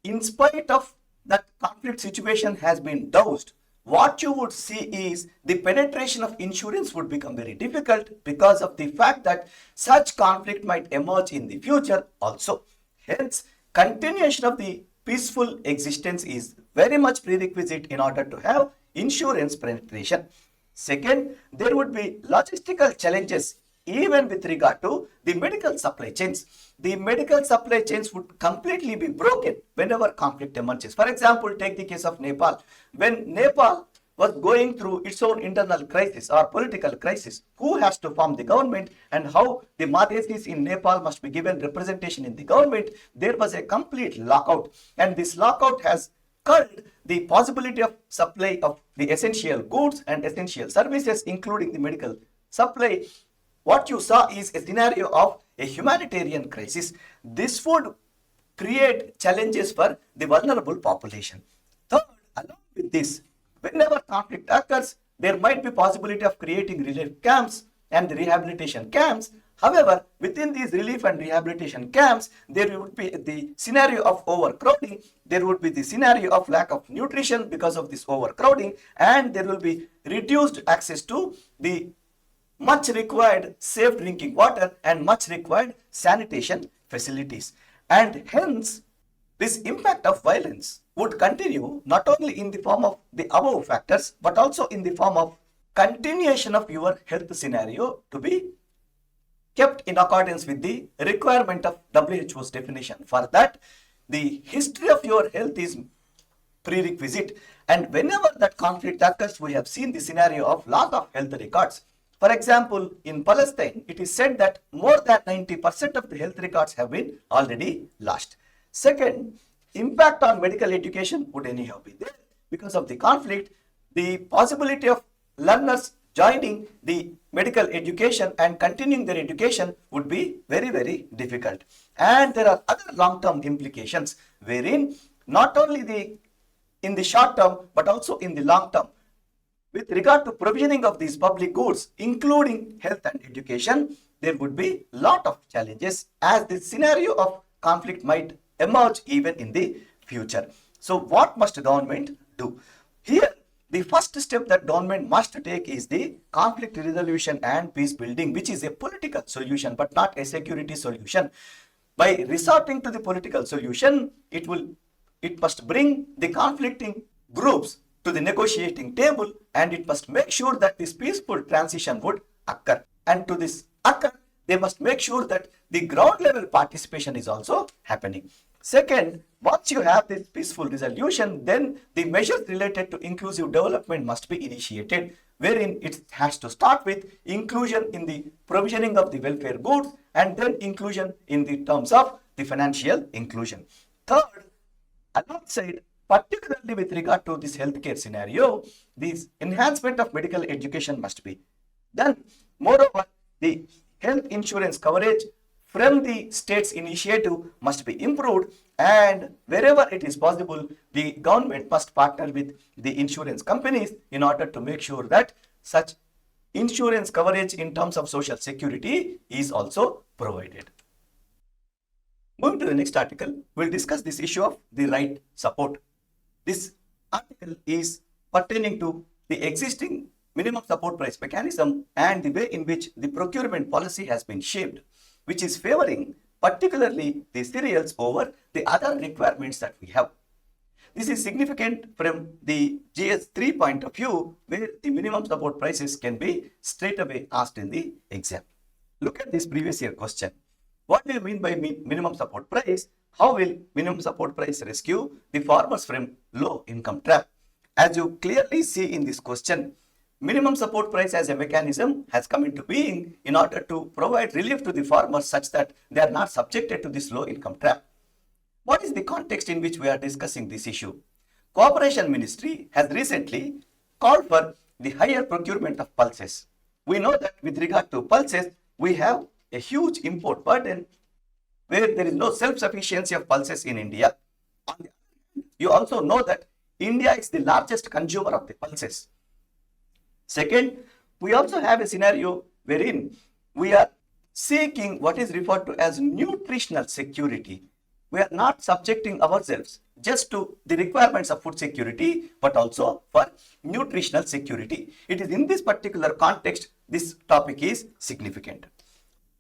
in spite of that conflict situation has been doused, what you would see is the penetration of insurance would become very difficult because of the fact that such conflict might emerge in the future also. Hence, continuation of the peaceful existence is very much prerequisite in order to have insurance penetration. Second, there would be logistical challenges even with regard to the medical supply chains. The medical supply chains would completely be broken whenever conflict emerges. For example, take the case of Nepal. When Nepal was going through its own internal crisis or political crisis, who has to form the government and how the Madhesis in Nepal must be given representation in the government, there was a complete lockout. And this lockout has culled the possibility of supply of the essential goods and essential services, including the medical supply. What you saw is a scenario of a humanitarian crisis. This would create challenges for the vulnerable population. Third, along with this, whenever conflict occurs, there might be possibility of creating relief camps and rehabilitation camps. However, within these relief and rehabilitation camps, there would be the scenario of overcrowding, there would be the scenario of lack of nutrition because of this overcrowding, and there will be reduced access to the much required safe drinking water and much required sanitation facilities. And hence, this impact of violence would continue not only in the form of the above factors, but also in the form of continuation of your health scenario to be kept in accordance with the requirement of WHO's definition. For that, the history of your health is prerequisite. And whenever that conflict occurs, we have seen the scenario of loss of health records. For example, in Palestine, it is said that more than 90% of the health records have been already lost. Second, impact on medical education would anyhow be there. Because of the conflict, the possibility of learners joining the medical education and continuing their education would be very, very difficult. And there are other long-term implications wherein not only in the short term, but also in the long term, with regard to provisioning of these public goods, including health and education, there would be a lot of challenges as the scenario of conflict might emerge even in the future. So what must the government do? Here, the first step that government must take is the conflict resolution and peace building, which is a political solution, but not a security solution. By resorting to the political solution, it must bring the conflicting groups to the negotiating table, and it must make sure that this peaceful transition would occur. And to this occur, they must make sure that the ground level participation is also happening. Second, once you have this peaceful resolution, then the measures related to inclusive development must be initiated, wherein it has to start with inclusion in the provisioning of the welfare goods and then inclusion in the terms of the financial inclusion. Third, alongside, particularly with regard to this healthcare scenario, this enhancement of medical education must be done. Moreover, the health insurance coverage from the state's initiative must be improved, and wherever it is possible, the government must partner with the insurance companies in order to make sure that such insurance coverage in terms of social security is also provided. Moving to the next article, we'll discuss this issue of the right support. This article is pertaining to the existing minimum support price mechanism and the way in which the procurement policy has been shaped, which is favoring particularly the cereals over the other requirements that we have. This is significant from the GS3 point of view, where the minimum support prices can be straight away asked in the exam. Look at this previous year question. What do you mean by minimum support price? How will minimum support price rescue the farmers from low income trap? As you clearly see in this question, minimum support price as a mechanism has come into being in order to provide relief to the farmers such that they are not subjected to this low income trap. What is the context in which we are discussing this issue? Cooperation Ministry has recently called for the higher procurement of pulses. We know that with regard to pulses, we have a huge import burden where there is no self-sufficiency of pulses in India. On the other hand, you also know that India is the largest consumer of the pulses. Second, we also have a scenario wherein we are seeking what is referred to as nutritional security. We are not subjecting ourselves just to the requirements of food security, but also for nutritional security. It is in this particular context, this topic is significant.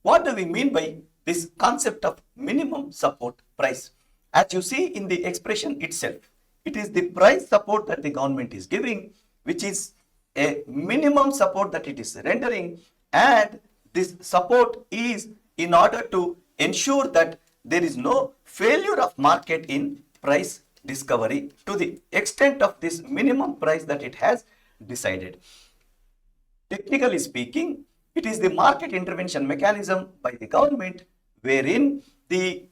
What do we mean by this concept of minimum support price? As you see in the expression itself, it is the price support that the government is giving, which is a minimum support that it is rendering, and this support is in order to ensure that there is no failure of market in price discovery to the extent of this minimum price that it has decided. Technically speaking, it is the market intervention mechanism by the government wherein the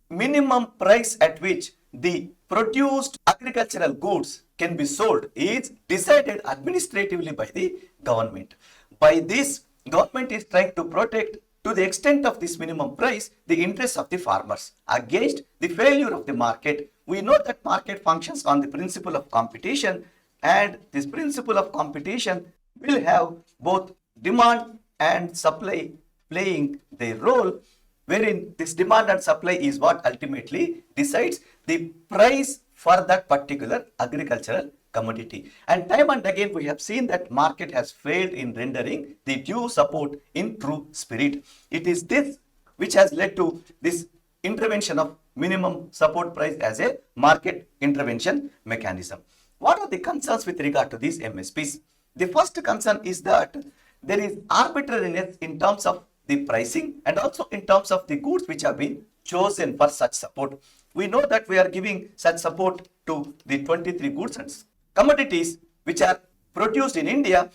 minimum price at which the produced agricultural goods can be sold is decided administratively by the government. By this, government is trying to protect to the extent of this minimum price the interests of the farmers against the failure of the market. We know that market functions on the principle of competition, and this principle of competition will have both demand and supply playing their role, wherein this demand and supply is what ultimately decides the price for that particular agricultural commodity. And time and again we have seen that market has failed in rendering the due support in true spirit. It is this which has led to this intervention of minimum support price as a market intervention mechanism. What are the concerns with regard to these MSPs? The first concern is that there is arbitrariness in terms of the pricing and also in terms of the goods which have been chosen for such support. We know that we are giving such support to the 23 goods and commodities which are produced in India.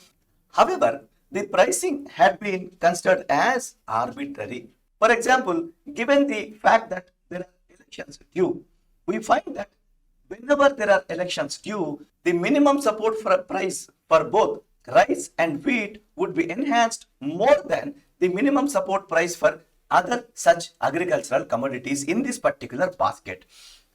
However, the pricing had been considered as arbitrary. For example, given the fact that there are elections due, we find that whenever there are elections due, the minimum support for a price for both rice and wheat would be enhanced more than the minimum support price for other such agricultural commodities in this particular basket.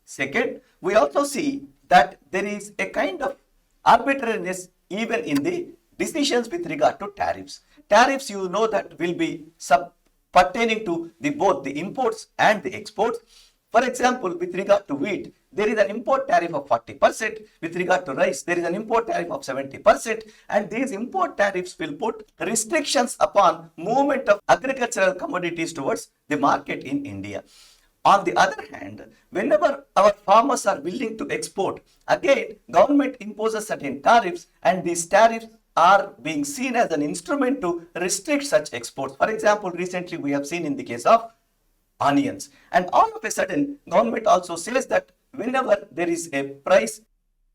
Second, we also see that there is a kind of arbitrariness even in the decisions with regard to tariffs. Tariffs, you know, that will be pertaining to both the imports and the exports. For example, with regard to wheat, there is an import tariff of 40%. With regard to rice, there is an import tariff of 70%. And these import tariffs will put restrictions upon movement of agricultural commodities towards the market in India. On the other hand, whenever our farmers are willing to export, again, government imposes certain tariffs, and these tariffs are being seen as an instrument to restrict such exports. For example, recently we have seen in the case of onions. And all of a sudden, government also says that whenever there is a price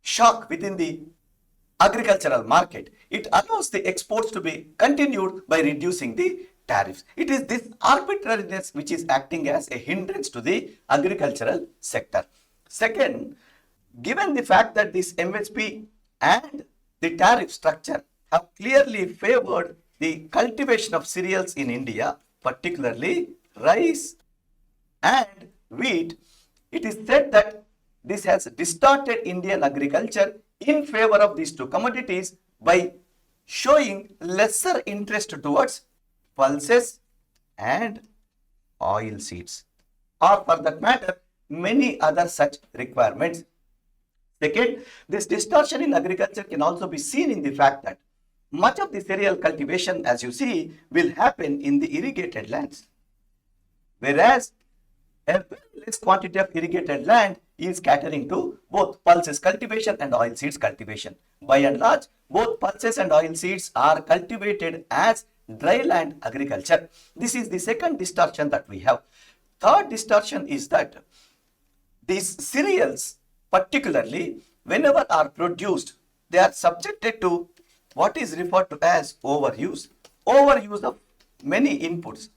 shock within the agricultural market, it allows the exports to be continued by reducing the tariffs. It is this arbitrariness which is acting as a hindrance to the agricultural sector. Second, given the fact that this MSP and the tariff structure have clearly favored the cultivation of cereals in India, particularly rice and wheat, it is said that this has distorted Indian agriculture in favor of these two commodities by showing lesser interest towards pulses and oil seeds, or for that matter, many other such requirements. Second, this distortion in agriculture can also be seen in the fact that much of the cereal cultivation, as you see, will happen in the irrigated lands, whereas a very less quantity of irrigated land is catering to both pulses cultivation and oil seeds cultivation. By and large, both pulses and oil seeds are cultivated as dry land agriculture. This is the second distortion that we have. Third distortion is that these cereals, particularly whenever are produced, they are subjected to what is referred to as overuse. Overuse of many inputs.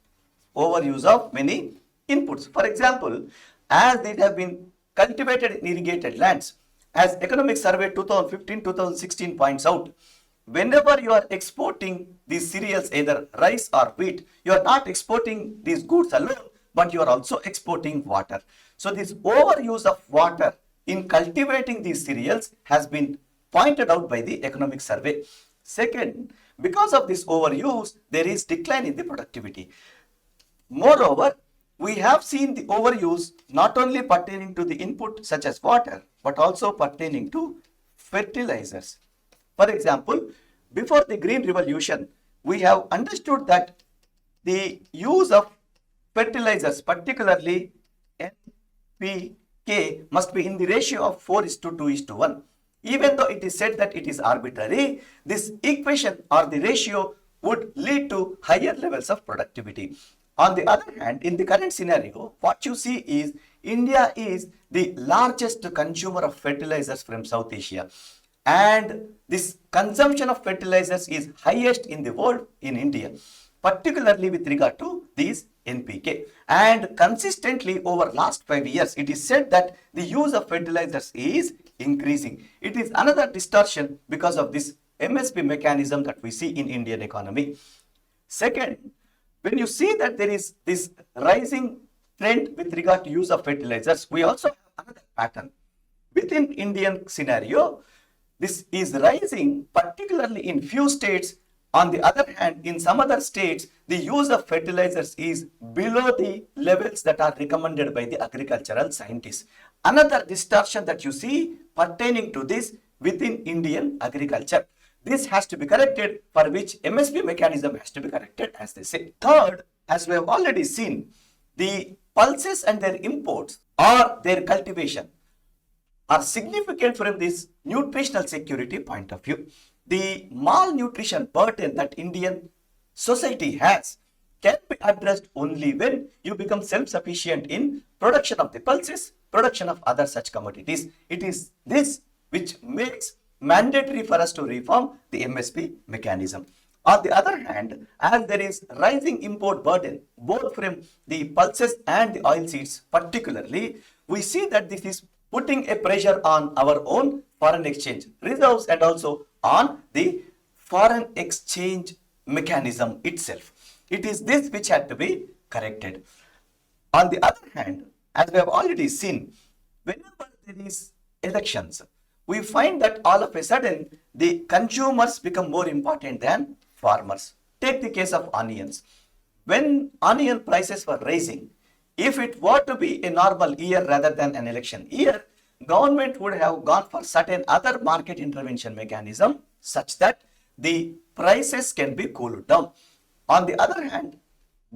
Overuse of many inputs. For example, as they have been cultivated in irrigated lands, as Economic Survey 2015-2016 points out, whenever you are exporting these cereals, either rice or wheat, you are not exporting these goods alone, but you are also exporting water. So this overuse of water in cultivating these cereals has been pointed out by the Economic Survey. Second, because of this overuse, there is decline in the productivity. Moreover, we have seen the overuse not only pertaining to the input such as water, but also pertaining to fertilizers. For example, before the Green Revolution, we have understood that the use of fertilizers, particularly NPK, must be in the ratio of 4:2:1. Even though it is said that it is arbitrary, this equation or the ratio would lead to higher levels of productivity. On the other hand, in the current scenario, what you see is India is the largest consumer of fertilizers from South Asia. And this consumption of fertilizers is highest in the world in India, particularly with regard to these NPK. And consistently over last 5 years, it is said that the use of fertilizers is increasing. It is another distortion because of this MSP mechanism that we see in Indian economy. Second, when you see that there is this rising trend with regard to use of fertilizers, we also have another pattern. Within Indian scenario, this is rising particularly in few states. On the other hand, in some other states, the use of fertilizers is below the levels that are recommended by the agricultural scientists. Another distortion that you see pertaining to this within Indian agriculture. This has to be corrected, for which MSP mechanism has to be corrected, as they say. Third, as we have already seen, the pulses and their imports or their cultivation are significant from this nutritional security point of view. The malnutrition burden that Indian society has can be addressed only when you become self-sufficient in production of the pulses, production of other such commodities. It is this which makes mandatory for us to reform the MSP mechanism. On the other hand, as there is rising import burden, both from the pulses and the oil seeds particularly, we see that this is putting a pressure on our own foreign exchange reserves and also on the foreign exchange mechanism itself. It is this which had to be corrected. On the other hand, as we have already seen, whenever there is elections, we find that all of a sudden the consumers become more important than farmers. Take the case of onions. When onion prices were rising, if it were to be a normal year rather than an election year, government would have gone for certain other market intervention mechanism such that the prices can be cooled down. On the other hand,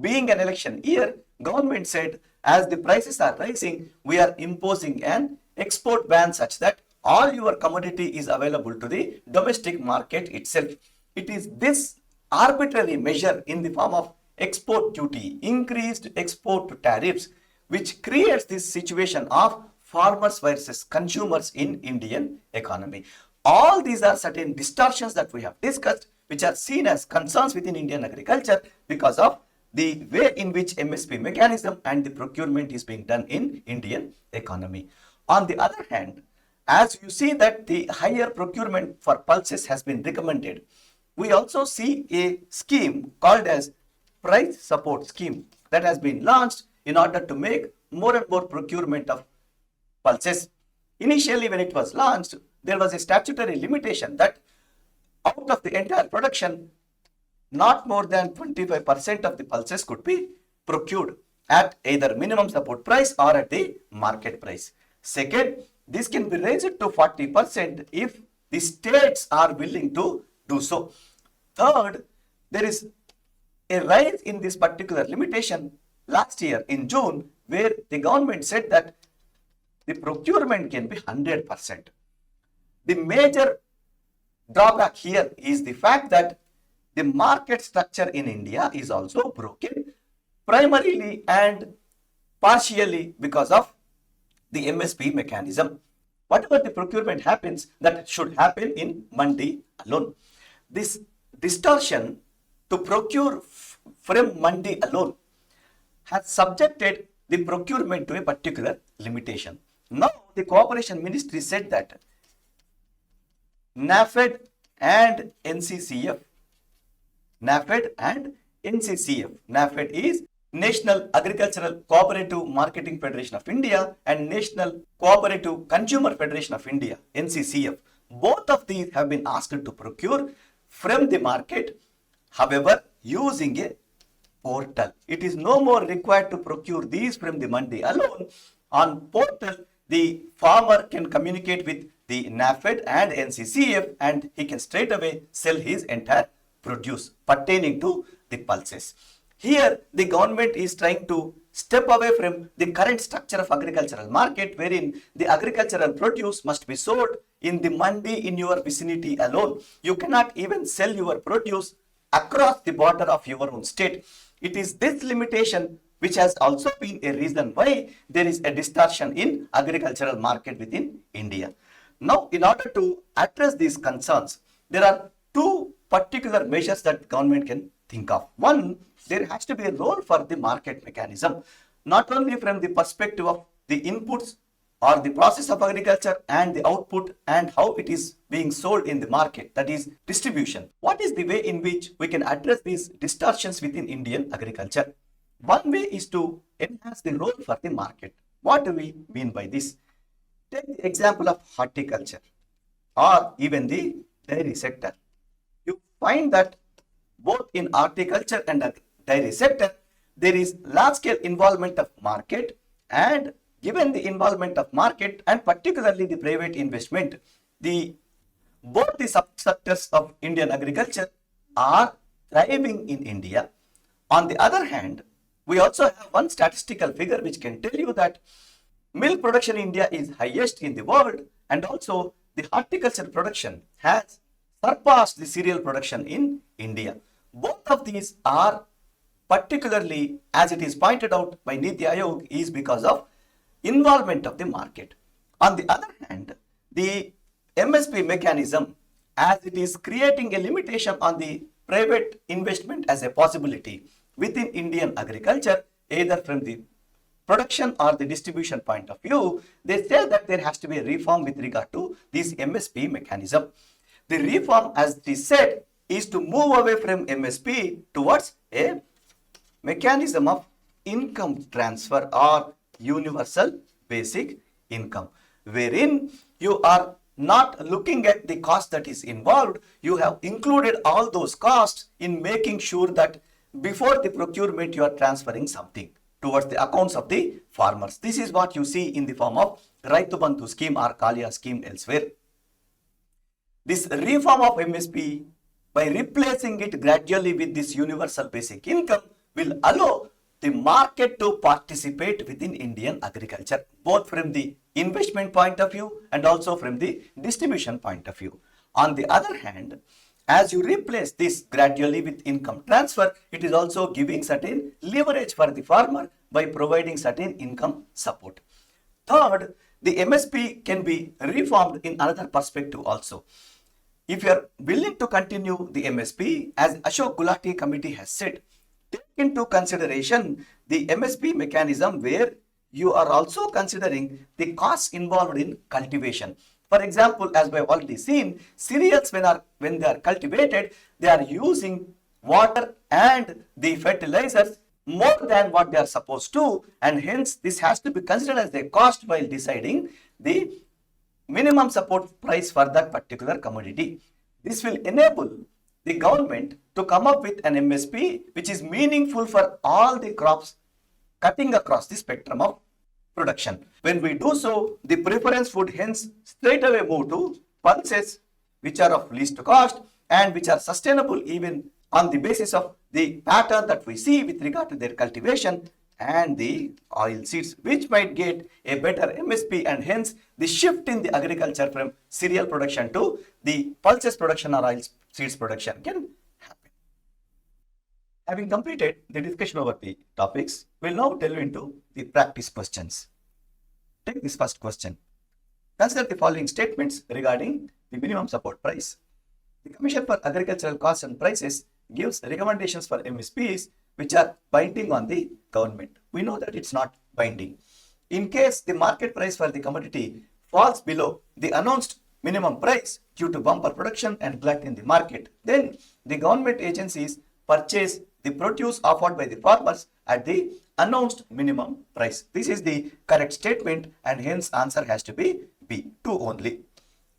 being an election year, government said as the prices are rising, we are imposing an export ban such that all your commodity is available to the domestic market itself. It is this arbitrary measure in the form of export duty, increased export tariffs, which creates this situation of farmers versus consumers in Indian economy. All these are certain distortions that we have discussed, which are seen as concerns within Indian agriculture because of the way in which MSP mechanism and the procurement is being done in Indian economy. On the other hand, as you see that the higher procurement for pulses has been recommended, we also see a scheme called as price support scheme that has been launched in order to make more and more procurement of pulses. Initially, when it was launched, there was a statutory limitation that out of the entire production, not more than 25% of the pulses could be procured at either minimum support price or at the market price. Second, this can be raised to 40% if the states are willing to do so. Third, there is a rise in this particular limitation last year in June, where the government said that the procurement can be 100%. The major drawback here is the fact that the market structure in India is also broken primarily and partially because of the MSP mechanism. Whatever the procurement happens, that should happen in Mandi alone. This distortion to procure from Mandi alone has subjected the procurement to a particular limitation. Now, the Cooperation Ministry said that NAFED and NCCF, NAFED is National Agricultural Cooperative Marketing Federation of India and National Cooperative Consumer Federation of India, NCCF. Both of these have been asked to procure from the market, however, using a portal. It is no more required to procure these from the mandi alone. On portal, the farmer can communicate with the NAFED and NCCF and he can straight away sell his entire produce pertaining to the pulses. Here, the government is trying to step away from the current structure of agricultural market, wherein the agricultural produce must be sold in the mandi in your vicinity alone. You cannot even sell your produce across the border of your own state. It is this limitation which has also been a reason why there is a distortion in agricultural market within India. Now, in order to address these concerns, there are two particular measures that government can think of. One, there has to be a role for the market mechanism, not only from the perspective of the inputs or the process of agriculture and the output and how it is being sold in the market, that is distribution. What is the way in which we can address these distortions within Indian agriculture? One way is to enhance the role for the market. What do we mean by this? Take the example of horticulture or even the dairy sector. You find that both in horticulture and dairy sector, there is large scale involvement of market, and given the involvement of market and particularly the private investment, both the subsectors of Indian agriculture are thriving in India. On the other hand, we also have one statistical figure which can tell you that milk production in India is highest in the world, and also the horticulture production has surpassed the cereal production in India. Both of these are particularly, as it is pointed out by Niti Aayog, is because of involvement of the market. On the other hand, the MSP mechanism, as it is creating a limitation on the private investment as a possibility within Indian agriculture, either from the production or the distribution point of view, they say that there has to be a reform with regard to this MSP mechanism. The reform, as it is said, is to move away from MSP towards a mechanism of income transfer or universal basic income, wherein you are not looking at the cost that is involved. You have included all those costs in making sure that before the procurement you are transferring something towards the accounts of the farmers. This is what you see in the form of Raitu Bandhu scheme or Kalia scheme elsewhere. This reform of MSP, by replacing it gradually with this universal basic income, will allow the market to participate within Indian agriculture, both from the investment point of view and also from the distribution point of view. On the other hand, as you replace this gradually with income transfer, it is also giving certain leverage for the farmer by providing certain income support. Third, the MSP can be reformed in another perspective also. If you are willing to continue the MSP, as Ashok Gulati committee has said, take into consideration the MSP mechanism where you are also considering the costs involved in cultivation. For example, as we have already seen, cereals when they are cultivated, they are using water and the fertilizers more than what they are supposed to, and hence this has to be considered as a cost while deciding the minimum support price for that particular commodity. This will enable the government to come up with an MSP which is meaningful for all the crops cutting across the spectrum of production. When we do so, the preference would hence straight away move to pulses which are of least cost and which are sustainable even on the basis of the pattern that we see with regard to their cultivation and the oil seeds, which might get a better MSP, and hence the shift in the agriculture from cereal production to the pulses production or oil seeds production can happen. Having completed the discussion over the topics, we'll now delve into the practice questions. Take this first question. Consider the following statements regarding the minimum support price. The Commission for Agricultural Costs and Prices gives recommendations for MSPs which are binding on the government. We know that it's not binding. In case the market price for the commodity falls below the announced minimum price due to bumper production and glut in the market, then the government agencies purchase the produce offered by the farmers at the announced minimum price. This is the correct statement and hence answer has to be B, 2 only.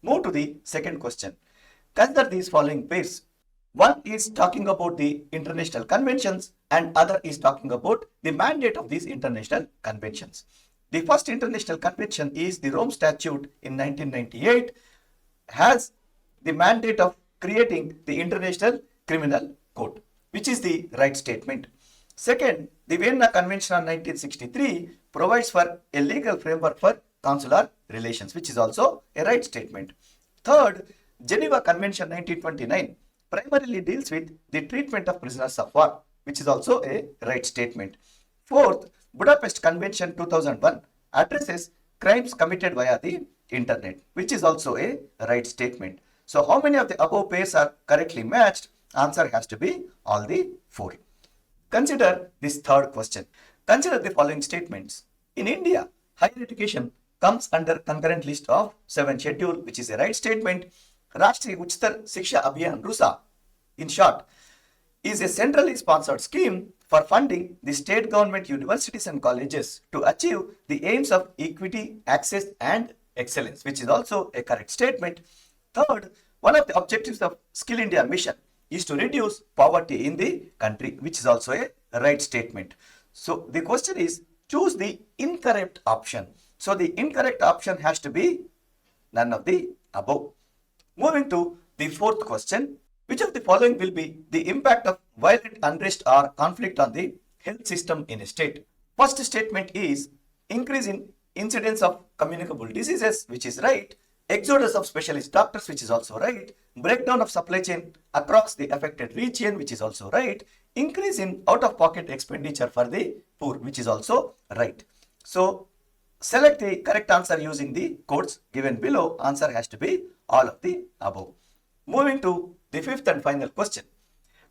Move to the second question. Consider these following pairs. One is talking about the international conventions and other is talking about the mandate of these international conventions. The first international convention is the Rome Statute in 1998, has the mandate of creating the International Criminal Court, which is the right statement. Second, the Vienna Convention of 1963 provides for a legal framework for consular relations, which is also a right statement. Third, Geneva Convention 1929 primarily deals with the treatment of prisoners of war, which is also a right statement. Fourth, Budapest Convention 2001 addresses crimes committed via the internet, which is also a right statement. So how many of the above pairs are correctly matched? Answer has to be all the 4. Consider this third question. Consider the following statements. In India, higher education comes under concurrent list of 7 schedule, which is a right statement. Rashtriya Uchtar Shiksha Abhiyan RUSA, in short, is a centrally sponsored scheme for funding the state government universities and colleges to achieve the aims of equity, access and excellence, which is also a correct statement. Third, one of the objectives of Skill India mission is to reduce poverty in the country, which is also a right statement. So the question is, choose the incorrect option. So the incorrect option has to be none of the above. Moving to the fourth question, which of the following will be the impact of violent unrest or conflict on the health system in a state? First statement is increase in incidence of communicable diseases, which is right. Exodus of specialist doctors, which is also right. Breakdown of supply chain across the affected region, which is also right. Increase in out-of-pocket expenditure for the poor, which is also right. So select the correct answer using the codes given below. Answer has to be all of the above. Moving to the fifth and final question.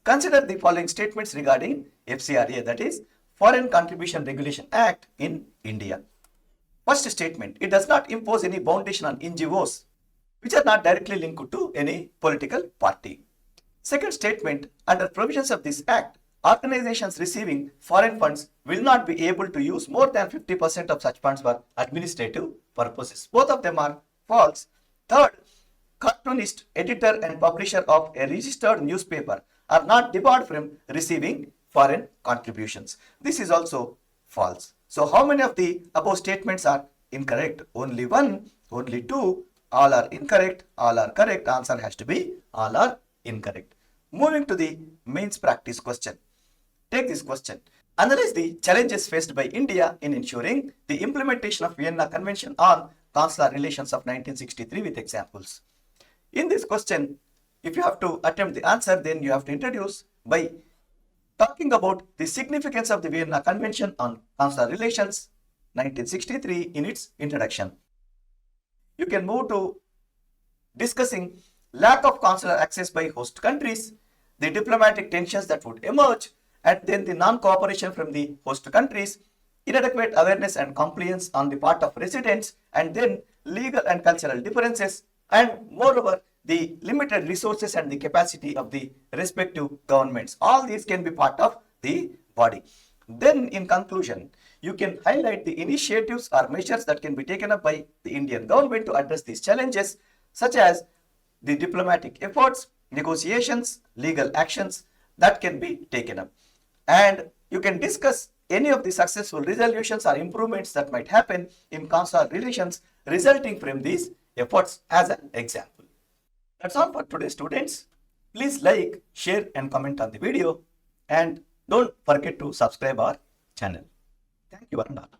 Consider the following statements regarding FCRA, that is Foreign Contribution Regulation Act in India. First statement, it does not impose any foundation on NGOs which are not directly linked to any political party. Second statement, under provisions of this act, organizations receiving foreign funds will not be able to use more than 50% of such funds for administrative purposes. Both of them are false. Third, cartoonist, editor and publisher of a registered newspaper are not debarred from receiving foreign contributions. This is also false. So how many of the above statements are incorrect? Only 1, only 2, all are incorrect, all are correct. Answer has to be all are incorrect. Moving to the mains practice question. Take this question. Analyze the challenges faced by India in ensuring the implementation of Vienna Convention on Consular Relations of 1963 with examples. In this question, if you have to attempt the answer, then you have to introduce by talking about the significance of the Vienna Convention on Consular Relations 1963 in its introduction. You can move to discussing lack of consular access by host countries, the diplomatic tensions that would emerge, and then the non-cooperation from the host countries, inadequate awareness and compliance on the part of residents, and then legal and cultural differences, and moreover, the limited resources and the capacity of the respective governments. All these can be part of the body. Then in conclusion, you can highlight the initiatives or measures that can be taken up by the Indian government to address these challenges, such as the diplomatic efforts, negotiations, legal actions that can be taken up. And you can discuss any of the successful resolutions or improvements that might happen in consular relations resulting from these efforts as an example. That's all for today, students. Please like, share and comment on the video, and don't forget to subscribe our channel. Thank you and all.